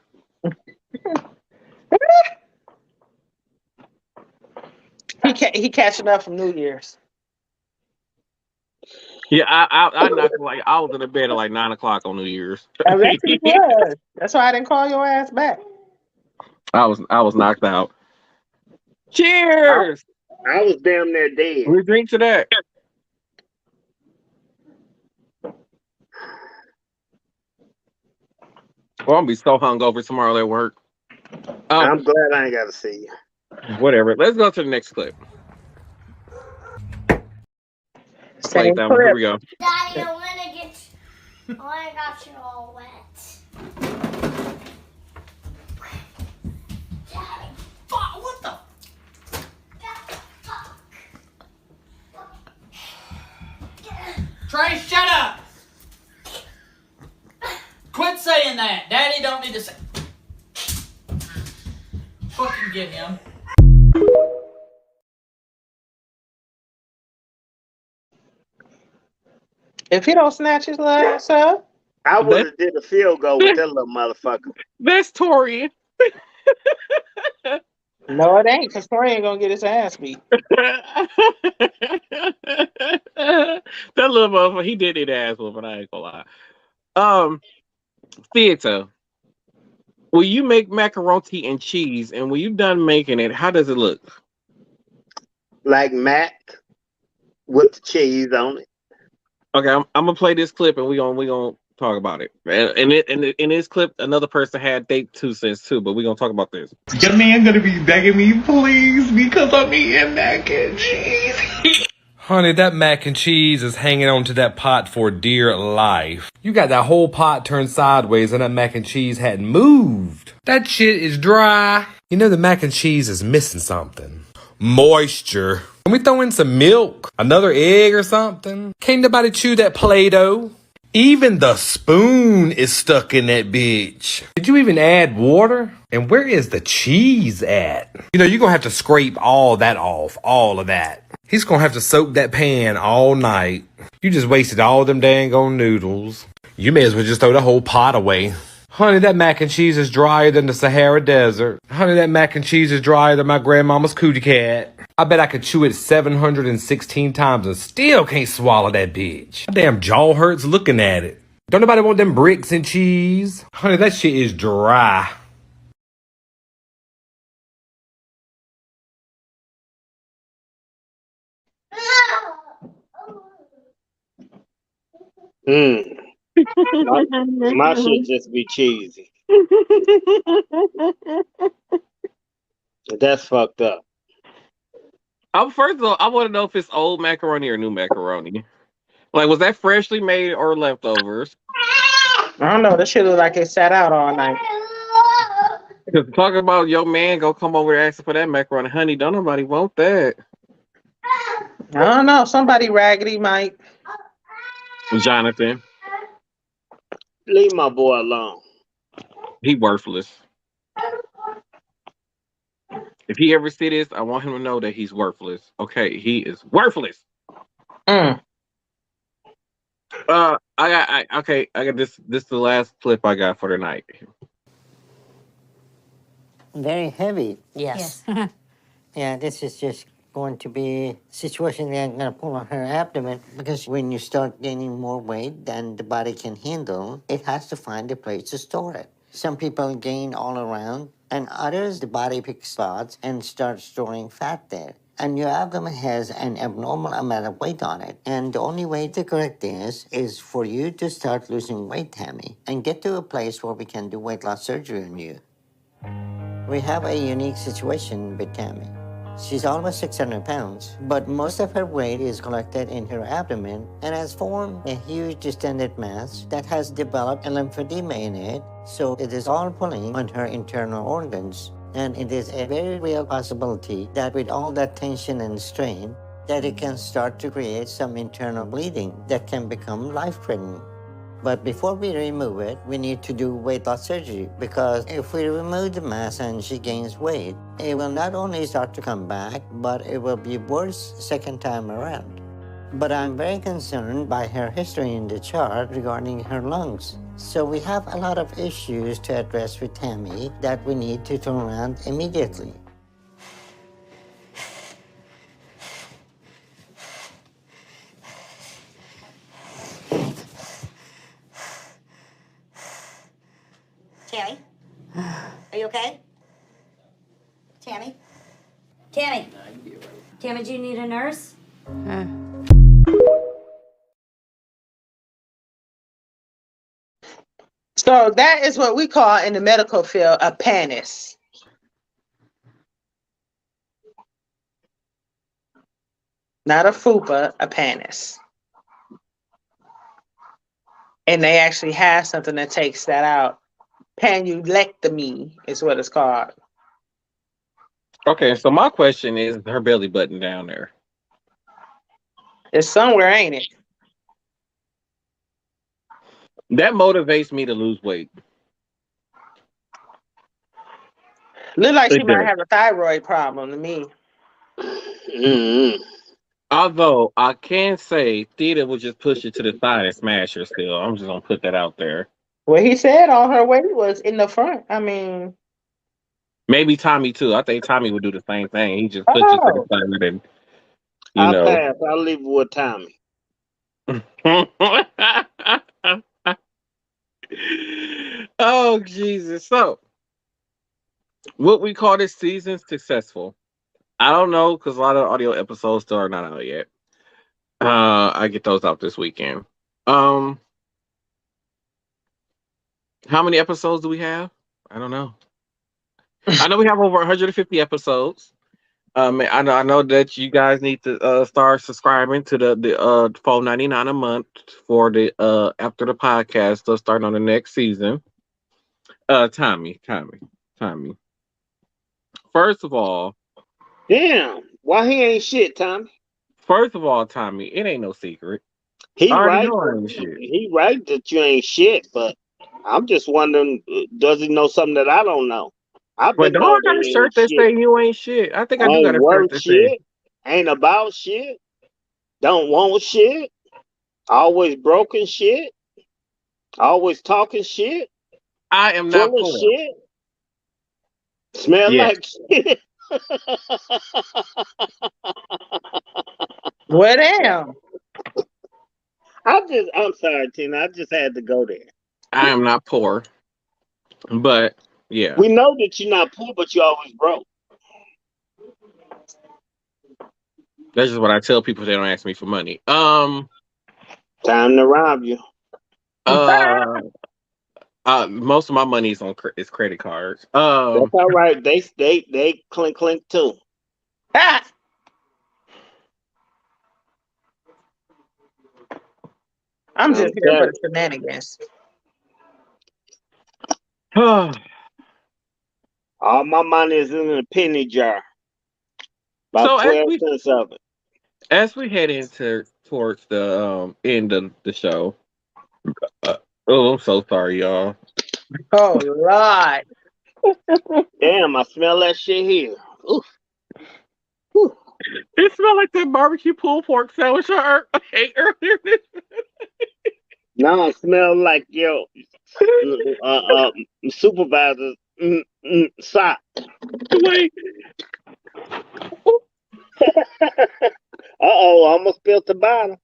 He catching up from New Year's. Yeah, I knocked like I was in the bed at like 9 o'clock on New Year's. That's why I didn't call your ass back. I was knocked out. Cheers. I was damn near dead. We drink to that. Well, I'm gonna be so hungover tomorrow at work. I'm glad I ain't gotta see you. Whatever. Let's go to the next clip. Same Here clip. we go. Daddy, I got you all wet. Daddy, fuck, what the? Trey, shut up! Quit saying that. Daddy don't need to say. Fucking get him. If he don't snatch his little ass up, I would have did a field goal with that little motherfucker. That's Torian. no, it ain't, because Tori ain't gonna get his ass beat. That little motherfucker, he did it ass whooping, I ain't gonna lie. Theater. Will you make macaroni and cheese, and when you done making it, how does it look? Like mac with the cheese on it. Okay, I'm gonna play this clip, and we gonna talk about it. And in this clip, another person had their 2 cents too, but we gonna talk about this. Your man gonna be begging me, please, because I'm eating mac and cheese. Honey, that mac and cheese is hanging on to that pot for dear life. You got that whole pot turned sideways and that mac and cheese hadn't moved. That shit is dry. You know the mac and cheese is missing something. Moisture. Can we throw in some milk? Another egg or something? Can't nobody chew that Play-Doh? Even the spoon is stuck in that bitch. Did you even add water? And where is the cheese at? You know, you're gonna have to scrape all that off, all of that. He's gonna have to soak that pan all night. You just wasted all them dang on noodles. You may as well just throw the whole pot away. Honey, that mac and cheese is drier than the Sahara Desert. Honey, that mac and cheese is drier than my grandmama's cootie cat. I bet I could chew it 716 times and still can't swallow that bitch. My damn jaw hurts looking at it. Don't nobody want them bricks and cheese? Honey, that shit is dry. My shit just be cheesy. That's fucked up. First of all, I want to know if it's old macaroni or new macaroni. Like, was that freshly made or leftovers? I don't know. This shit look like it sat out all night. Because talking about your man go come over asking for that macaroni, honey, don't nobody want that. I don't know. Somebody raggedy might. Jonathan, Leave my boy alone. he worthless. If he ever see this, I want him to know that he's worthless. Okay, he is worthless. Mm. I got this. This is the last clip I got for tonight. Very heavy. Yes. Yeah, this is just going to be a situation that I'm going to pull on her abdomen because when you start gaining more weight than the body can handle, it has to find a place to store it. Some people gain all around, and others, the body picks spots and starts storing fat there. And your abdomen has an abnormal amount of weight on it. And the only way to correct this is for you to start losing weight, Tammy, and get to a place where we can do weight loss surgery on you. We have a unique situation with Tammy. She's almost 600 pounds, but most of her weight is collected in her abdomen and has formed a huge distended mass that has developed a lymphedema in it, so it is all pulling on her internal organs. And it is a very real possibility that with all that tension and strain, that it can start to create some internal bleeding that can become life-threatening. But before we remove it, we need to do weight loss surgery because if we remove the mass and she gains weight, it will not only start to come back, but it will be worse second time around. But I'm very concerned by her history in the chart regarding her lungs. So we have a lot of issues to address with Tammy that we need to turn around immediately. Tammy? Are you okay? Tammy? Tammy? Tammy, do you need a nurse? So that is what we call in the medical field a panis. Not a fupa, a panis. And they actually have something that takes that out. Panulectomy is what it's called. Okay, so my question is her belly button down there. It's somewhere, ain't it? That motivates me to lose weight. Look like she It might does. have a thyroid problem to me. Although I can say Theta would just push it to the side and smash her still. I'm just gonna put that out there. Well, he said all her weight was in the front. I mean, Maybe Tommy too. I think Tommy would do the same thing. He just puts it to the side and I'll pass. I'll leave it with Tommy. Oh Jesus. So what we call this season successful. I don't know because a lot of audio episodes still are not out yet. I get those out this weekend. How many episodes do we have? I don't know. I know we have over 150 episodes. I know that you guys need to start subscribing to the $4.99 a month for the after the podcast. So starting on the next season. Tommy. First of all, damn, why he ain't shit, Tommy? First of all, Tommy, it ain't no secret. He I already right. know I ain't shit. He right that you ain't shit, but I'm just wondering, does he know something that I don't know? I've But been don't I knowing got a he shirt ain't that shit. say you ain't shit? I think I do got Ain't a shirt worth that say. shit. Ain't about shit. Don't want shit. Always broken shit. Always talking shit. I am not Full of poor. shit. Smell Yeah. like shit. Well, damn. I'm sorry, Tina. I just had to go there. I am not poor. But yeah. We know that you're not poor, but you always broke. That's just what I tell people if they don't ask me for money. Time to rob you. Most of my money is is credit cards. That's all right. They clink too. I'm just here for the shenanigans. All my money is in a penny jar. So About 12 cents of it. as we head towards the end of the show. I'm so sorry, y'all. Oh Lord. Damn, I smell that shit here. Oof. It smelled like that barbecue pulled pork sandwich I ate earlier. Now I smell like your supervisor's sock. Wait. Uh-oh, I almost spilled the bottle.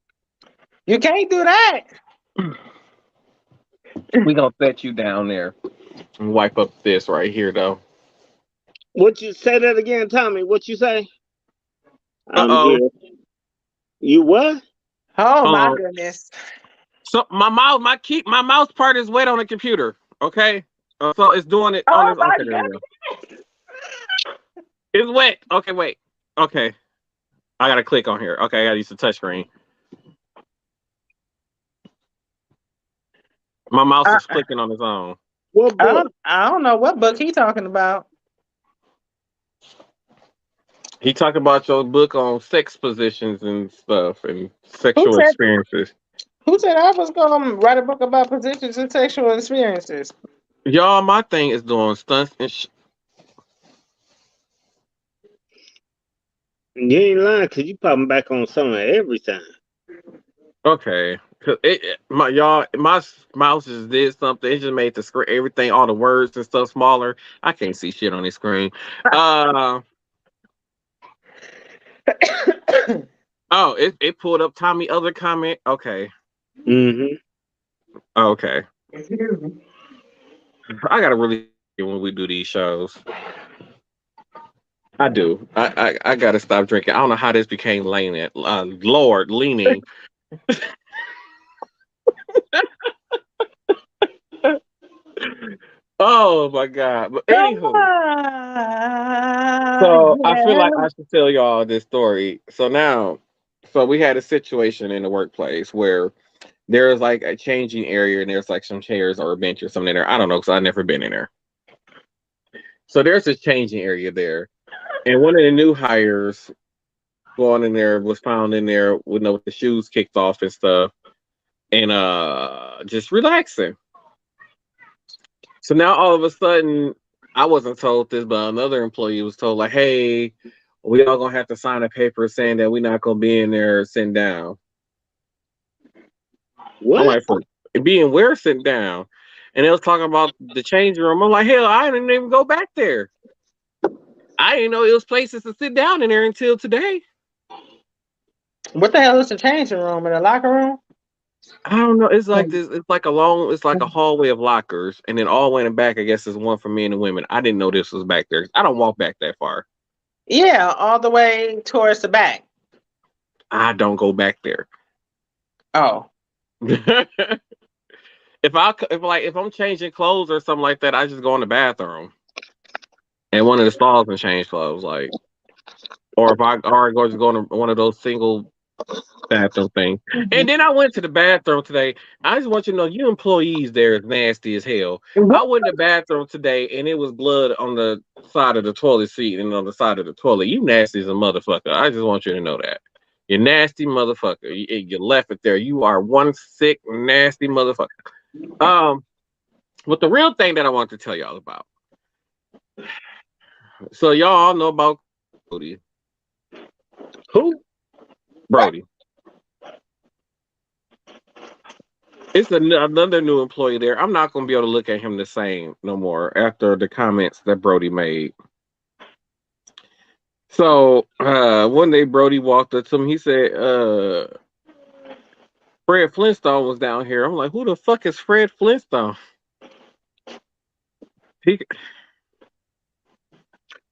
You can't do that. We gonna set you down there and wipe up this right here, though. What you say that again, Tommy? What you say? Uh-oh. You what? Oh my goodness. So my mouse part is wet on the computer. Okay, so it's doing it on its own. There we go. It's wet. Okay, wait. Okay, I gotta click on here. Okay, I gotta use the touchscreen. My mouse is clicking on its own. What book? I don't know what book he talking about. He talked about your book on sex positions and stuff and sexual experiences. Who said I was gonna write a book about positions and sexual experiences? Y'all, my thing is doing stunts and You ain't lying because you popping back on something every time. Okay. My mouse just did something. It just made the screen, everything, all the words and stuff smaller. I can't see shit on the screen. Oh, it pulled up Tommy other comment. Okay. Mm-hmm. Okay. I gotta really when we do these shows. I do. I gotta stop drinking. I don't know how this became leaning. Lord, leaning. Oh my God. But anywho. So I feel like I should tell y'all this story. So we had a situation in the workplace where there's like a changing area and there's like some chairs or a bench or something in there. I don't know because I've never been in there. So there's this changing area there. And one of the new hires going in there was found in there with the shoes kicked off and stuff. And just relaxing. So now all of a sudden, I wasn't told this, but another employee was told, like, hey, we all gonna have to sign a paper saying that we're not gonna be in there sitting down. What? I'm like, for being where sitting down? And they was talking about the changing room. I'm like, hell, I didn't even go back there. I didn't know it was places to sit down in there until today. What the hell is the changing room? In a locker room? I don't know. It's like this. It's like a hallway of lockers, and then all the way in the back, I guess, is one for men and women. I didn't know this was back there. I don't walk back that far. Yeah, all the way towards the back. I don't go back there. Oh. if I'm changing clothes or something like that, I just go in the bathroom and one of the stalls and change clothes, like, or if I go to one of those single bathroom thing. And then I went to the bathroom today. I just want you to know, you employees there is nasty as hell. I went to the bathroom today and it was blood on the side of the toilet seat and on the side of the toilet. You nasty as a motherfucker. I just want you to know that. You nasty motherfucker. You left it there. You are one sick, nasty motherfucker. But the real thing that I want to tell y'all about. So y'all all know about Brody. Who? Brody. It's another new employee there. I'm not gonna be able to look at him the same no more after the comments that Brody made. So one day Brody walked up to him. He said, Fred Flintstone was down here. I'm like, who the fuck is Fred Flintstone?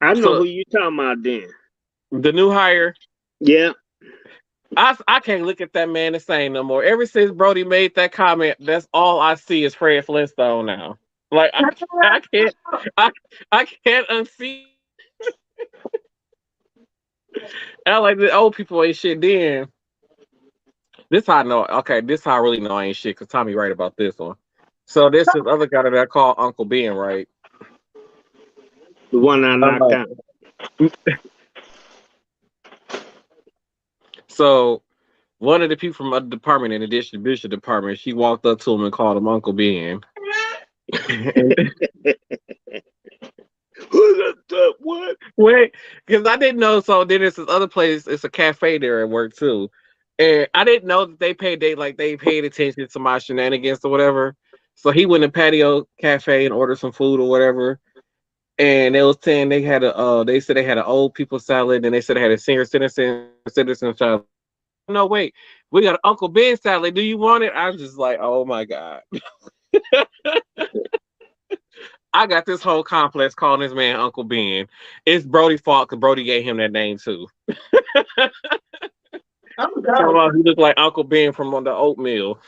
I know who you talking about then. The new hire. Yeah. I can't look at that man the same no more. Ever since Brody made that comment, that's all I see is Fred Flintstone now. Like I can't unsee. I like the old people ain't shit. Then this how I know. Okay, this how I really know I ain't shit because Tommy right about this one. So this is other guy that I call Uncle Ben, right? The one I knocked out. So one of the people from a department in the distribution department, she walked up to him and called him Uncle Ben. What? Wait, because I didn't know. So then it's this other place. It's a cafe there at work too, and I didn't know that they paid attention to my shenanigans or whatever. So he went to patio cafe and ordered some food or whatever. And they was saying they had they said they had an old people salad, and they said they had a senior citizen salad. No, wait, we got an Uncle Ben salad. Do you want it? I was just like, oh my God. I got this whole complex calling this man Uncle Ben. It's Brody's fault because Brody gave him that name too. So, he looked like Uncle Ben from the oatmeal.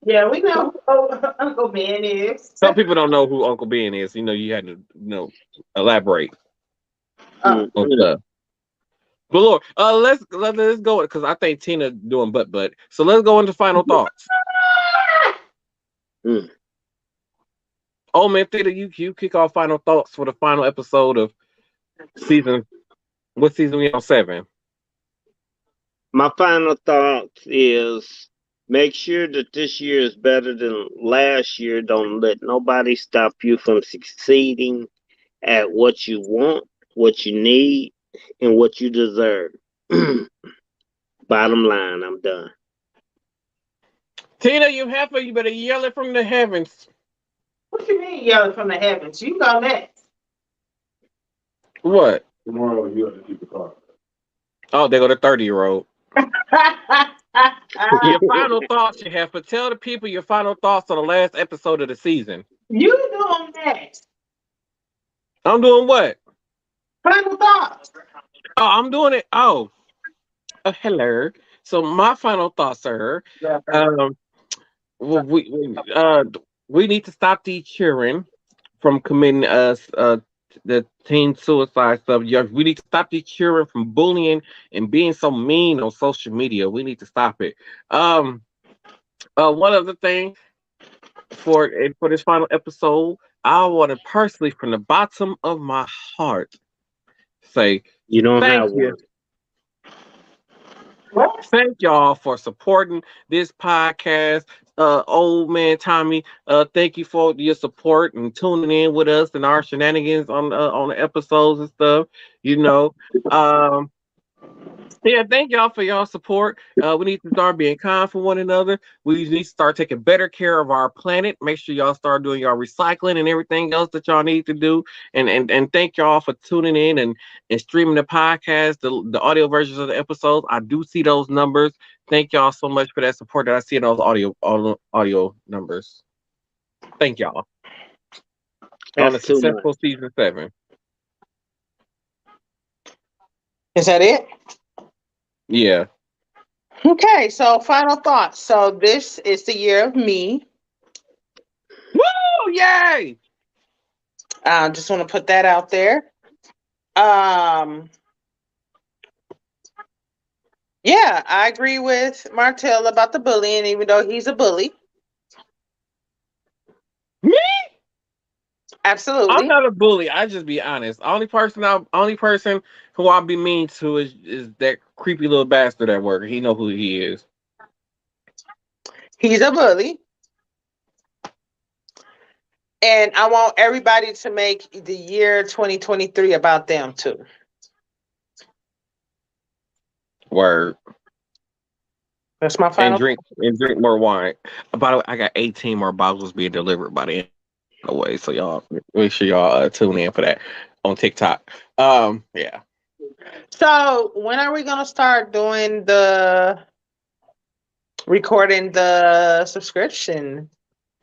Yeah, we know who Uncle Ben is. Some people don't know who Uncle Ben is. You had to elaborate on stuff. But Lord, let's go because I think Tina doing but. So let's go into final thoughts. Oh man, Theta, you kick off final thoughts for the final episode of season. What season we on 7? My final thoughts is make sure that this year is better than last year. Don't let nobody stop you from succeeding at what you want, what you need, and what you deserve. Bottom line, I'm done. Tina, you better yell it from the heavens. What you mean yelling from the heavens? You go next. What? Tomorrow you have to keep the car. Oh, they go to 30-year-old. Your final thoughts you have, but tell the people your final thoughts on the last episode of the season. You doing next. I'm doing what? Final thoughts. Oh, I'm doing it. Oh, hello. So my final thoughts are, we need to stop these children from committing the teen suicide stuff. We need to stop these children from bullying and being so mean on social media. We need to stop it. One other thing for this final episode, I want to personally, from the bottom of my heart, say you don't thank have you. One. Thank y'all for supporting this podcast. Old man Tommy, thank you for your support and tuning in with us and our shenanigans on the episodes and stuff. Yeah, thank y'all for y'all support. We need to start being kind for one another. We need to start taking better care of our planet. Make sure y'all start doing y'all recycling and everything else that y'all need to do. And thank y'all for tuning in and streaming the podcast, the audio versions of the episodes. I do see those numbers. Thank y'all so much for that support that I see in those audio numbers. Thank y'all. On a successful season 7. Is that it? Yeah. Okay, so final thoughts. So this is the year of me. Woo! Yay! I just want to put that out there. Yeah, I agree with Martell about the bullying, even though he's a bully. Me? Absolutely. I'm not a bully. I just be honest. Only person who I'll be mean to is that creepy little bastard at work. He know who he is. He's a bully. And I want everybody to make the year 2023 about them too. Word. That's my and final. drink more wine. By the way, I got 18 more bottles being delivered by the end of the way. So y'all make sure y'all tune in for that on TikTok. Yeah. So when are we gonna start doing recording the subscription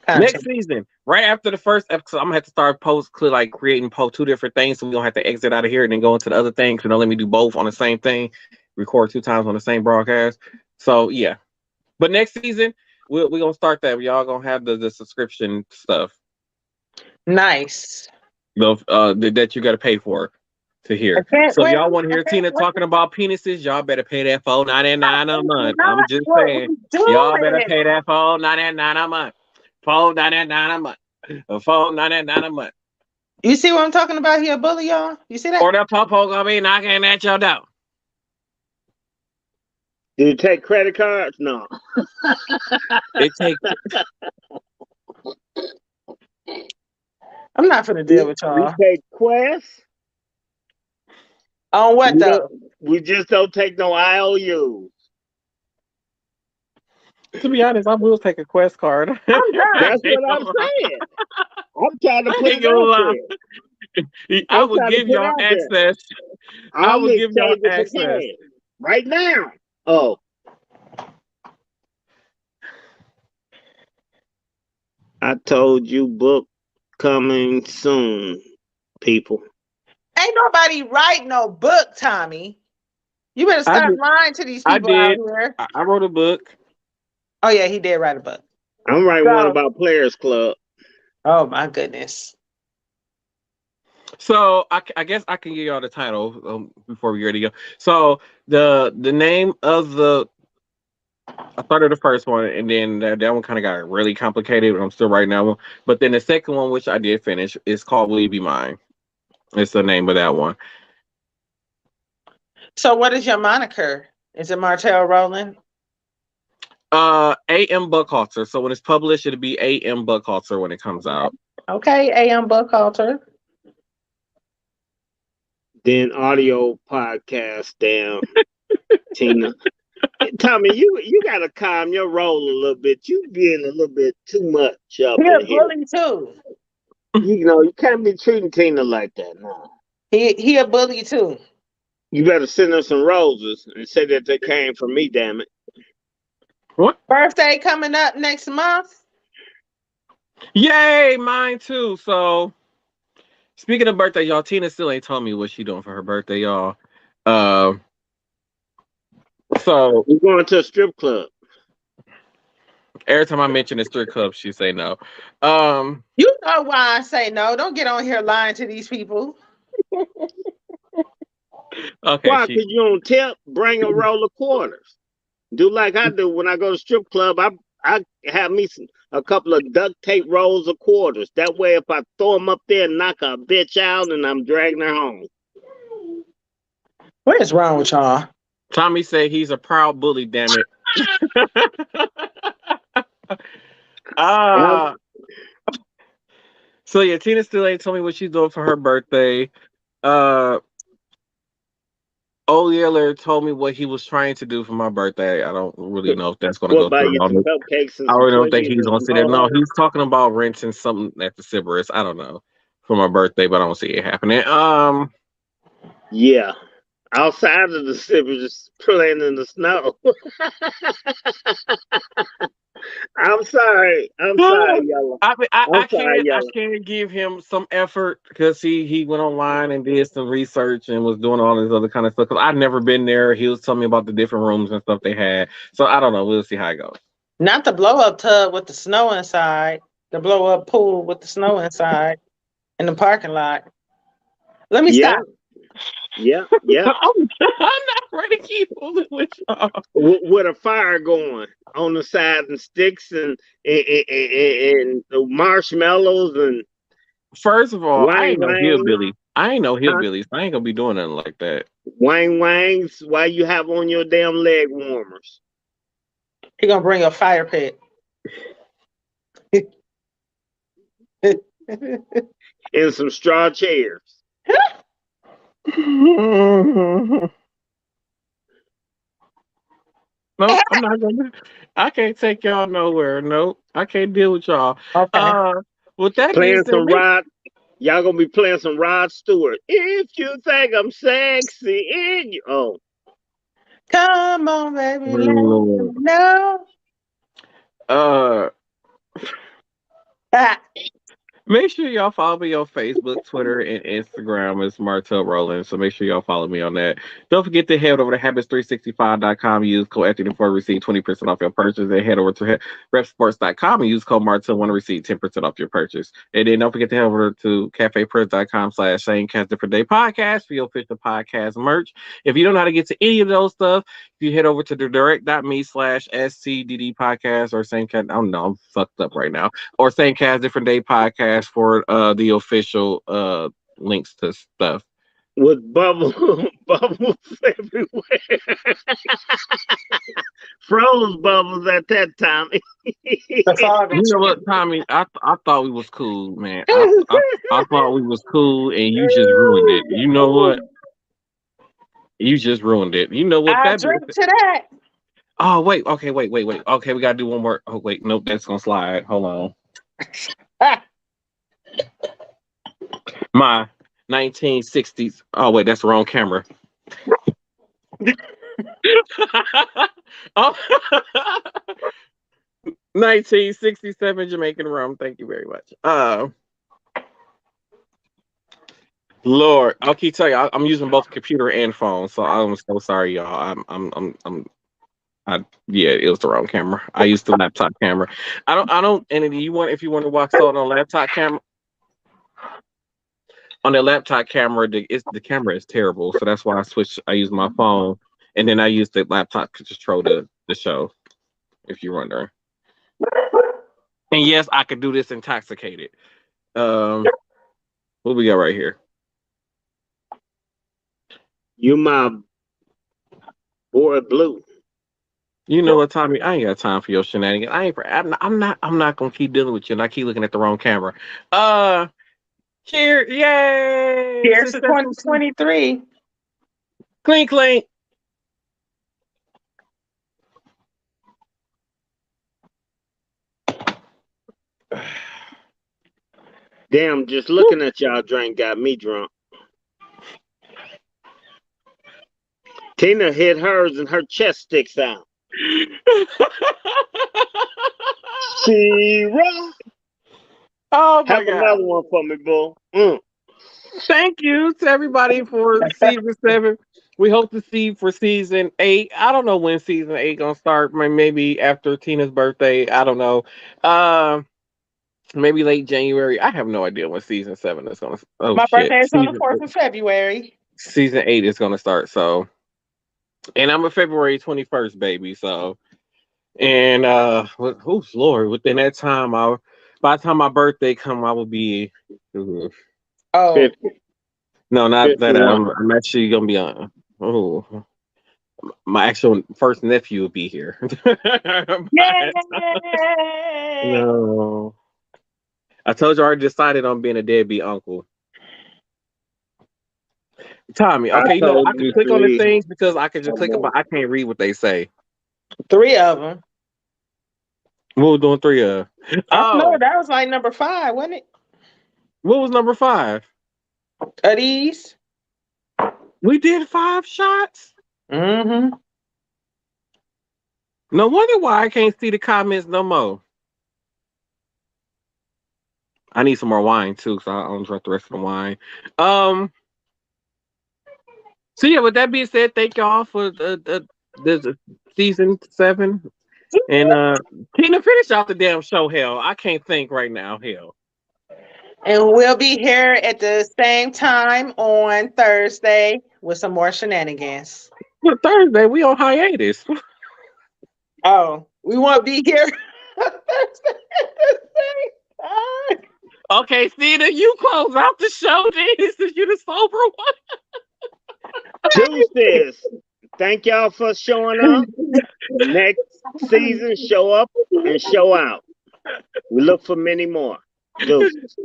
content? Next season, right after the first episode, I'm gonna have to start creating two different things, so we don't have to exit out of here and then go into the other thing. So don't let me do both on the same thing, record 2 times on the same broadcast. So yeah, but next season we're gonna start that. Y'all gonna have the subscription stuff. Nice. That you got to pay for to hear. So y'all want to hear Tina talking about penises? Y'all better pay that $4.99 a month. I'm just saying, y'all better pay that $4.99 a month. $4.99 a month. $4.99 a month. You see what I'm talking about here, bully, y'all? You see that? Or that popo gonna be knocking at your door. Do you take credit cards? No. It takes. I'm not gonna deal with y'all. We take Quest. On what though? We just don't take no IOUs. To be honest, I will take a Quest card. That's what I'm saying. I'm trying to put it out there. I will give y'all access. I will give y'all access right now. Oh. I told you book coming soon, people. Ain't nobody write no book, Tommy. You better stop lying to these people out here. I wrote a book. Oh yeah, he did write a book. I'm writing one about Players Club. Oh my goodness. So I guess I can give y'all the title before we ready to go. So the name of I started the first one, and then that one kind of got really complicated. I'm still writing that one. But then the second one, which I did finish, is called Will You Be Mine? It's the name of that one. So what is your moniker? Is it Martell Rowland? A.M. Buckhalter. So when it's published, it'll be A.M. Buckhalter when it comes out. Okay, A.M. Buckhalter. Then audio podcast, damn, Tina. Tommy, you gotta calm your roll a little bit. You being a little bit too much up He a in here. bully too. You know, you can't be treating Tina like that now. He a bully too. You better send her some roses and say that they came from me, damn it. What? Birthday coming up next month. Yay, mine too. So speaking of birthday, y'all, Tina still ain't told me what she doing for her birthday, y'all. So we're going to a strip club. Every time I mention a strip club, she say no. You know why I say no. Don't get on here lying to these people. Okay. Why? Because you don't tip, bring a roll of quarters. Do like I do when I go to strip club. I have me a couple of duct tape rolls of quarters. That way, if I throw them up there and knock a bitch out, and I'm dragging her home. What is wrong with y'all? Tommy said he's a proud bully, damn it. So yeah, Tina still ain't told me what she's doing for her birthday. Old Yeller told me what he was trying to do for my birthday. I don't really know if that's gonna go through. I really don't think he's gonna sit there. No, he's talking about renting something at the Sybaris. I don't know for my birthday, but I don't see it happening. Yeah. Outside of the city, just playing in the snow. I'm sorry, Yellow. I can't give him some effort because he went online and did some research and was doing all this other kind of stuff. Because I've never been there. He was telling me about the different rooms and stuff they had. So I don't know. We'll see how it goes. Not the blow up tub with the snow inside. The blow up pool with the snow inside in the parking lot. Let me stop. Yeah. I'm not ready to keep moving with y'all. With a fire going on the side and sticks and marshmallows and. First of all, I ain't no hillbilly. I ain't no hillbilly. So I ain't gonna be doing nothing like that. Wang wangs. Why you have on your damn leg warmers? He gonna bring a fire pit. And some straw chairs. Nope, I'm not gonna. I can't take y'all nowhere. Nope, I can't deal with y'all. Okay. With that being Playing said, some Rod. Y'all gonna be playing some Rod Stewart. If you think I'm sexy, in you. Oh, Come on, baby, let me Lord. know. Uh, make sure y'all follow me on Facebook, Twitter, and Instagram. It's Martel Roland. So make sure y'all follow me on that. Don't forget to head over to habits365.com. Use code Anthony for receive 20% off your purchase. And head over to repsports.com and use code Martel to receive 10% off your purchase. And then don't forget to head over to cafepress.com/Shane Cast Different Day Podcast for your official podcast merch. If you don't know how to get to any of those stuff, if you head over to the direct.me/SCDD podcast or same cat, I don't know, I'm fucked up right now. Or same cast different day podcast for the official links to stuff. with bubbles everywhere. Froze bubbles at that time. You know what, Tommy? I thought we was cool, man. I thought we was cool, and you just ruined it. You know what? You just ruined it. You know what? I drink to that. Oh wait, okay, wait. Okay, we gotta do one more. Oh wait, nope, that's gonna slide. Hold on. My 1960s. Oh wait, that's the wrong camera. Oh, 1967 Jamaican rum. Thank you very much. Lord, I'll keep telling you, I'm using both computer and phone, so I'm so sorry, y'all. Yeah, it was the wrong camera. I used the laptop camera. I don't. And if you want to watch salt on a laptop camera, on the laptop camera, the camera is terrible. So that's why I use my phone, and then I use the laptop to control the show. If you're wondering. And yes, I could do this intoxicated. What we got right here? You my boy blue. You know what, Tommy? I ain't got time for your shenanigans. I'm not gonna keep dealing with you, and I keep looking at the wrong camera. Cheers! Yay! Here's to 2023. Clink, clink. Damn, just looking at y'all drink got me drunk. Tina hit hers and her chest sticks out. Shira. Oh my Have God. another one for me, bull. Thank you to everybody for season 7. We hope to see for season 8. I don't know when season 8 gonna start. Maybe after Tina's birthday. I don't know. Maybe late January. I have no idea when season 7 is gonna. Oh, My shit. birthday is on the 4th of February. Season 8 is gonna start. So, and I'm a February 21st baby. So, and who's Lord? Within that time, by the time my birthday come, I will be. Oh. 50. No, not 51. that. I'm actually gonna be on. Oh, my actual first nephew will be here. Yay! No, I told you I already decided on being a deadbeat uncle. Tommy, okay, you know I can click on the things because I can just click about. I can't read what they say. 3 of them. What was doing 3 of? Oh no, that was like number 5, wasn't it? What was number 5? Of these. We did 5 shots. Mm-hmm. No wonder why I can't see the comments no more. I need some more wine too, so I don't drink the rest of the wine. So yeah, with that being said, thank y'all for the season 7. And Tina, finish out the damn show, hell. I can't think right now, hell. And we'll be here at the same time on Thursday with some more shenanigans. Well, Thursday, we on hiatus. Oh, we won't be here on Thursday at the same time. Okay, Tina, you close out the show, then. This is you the sober one. Deuces. Thank y'all for showing up. Next season, show up and show out. We look for many more. Deuces.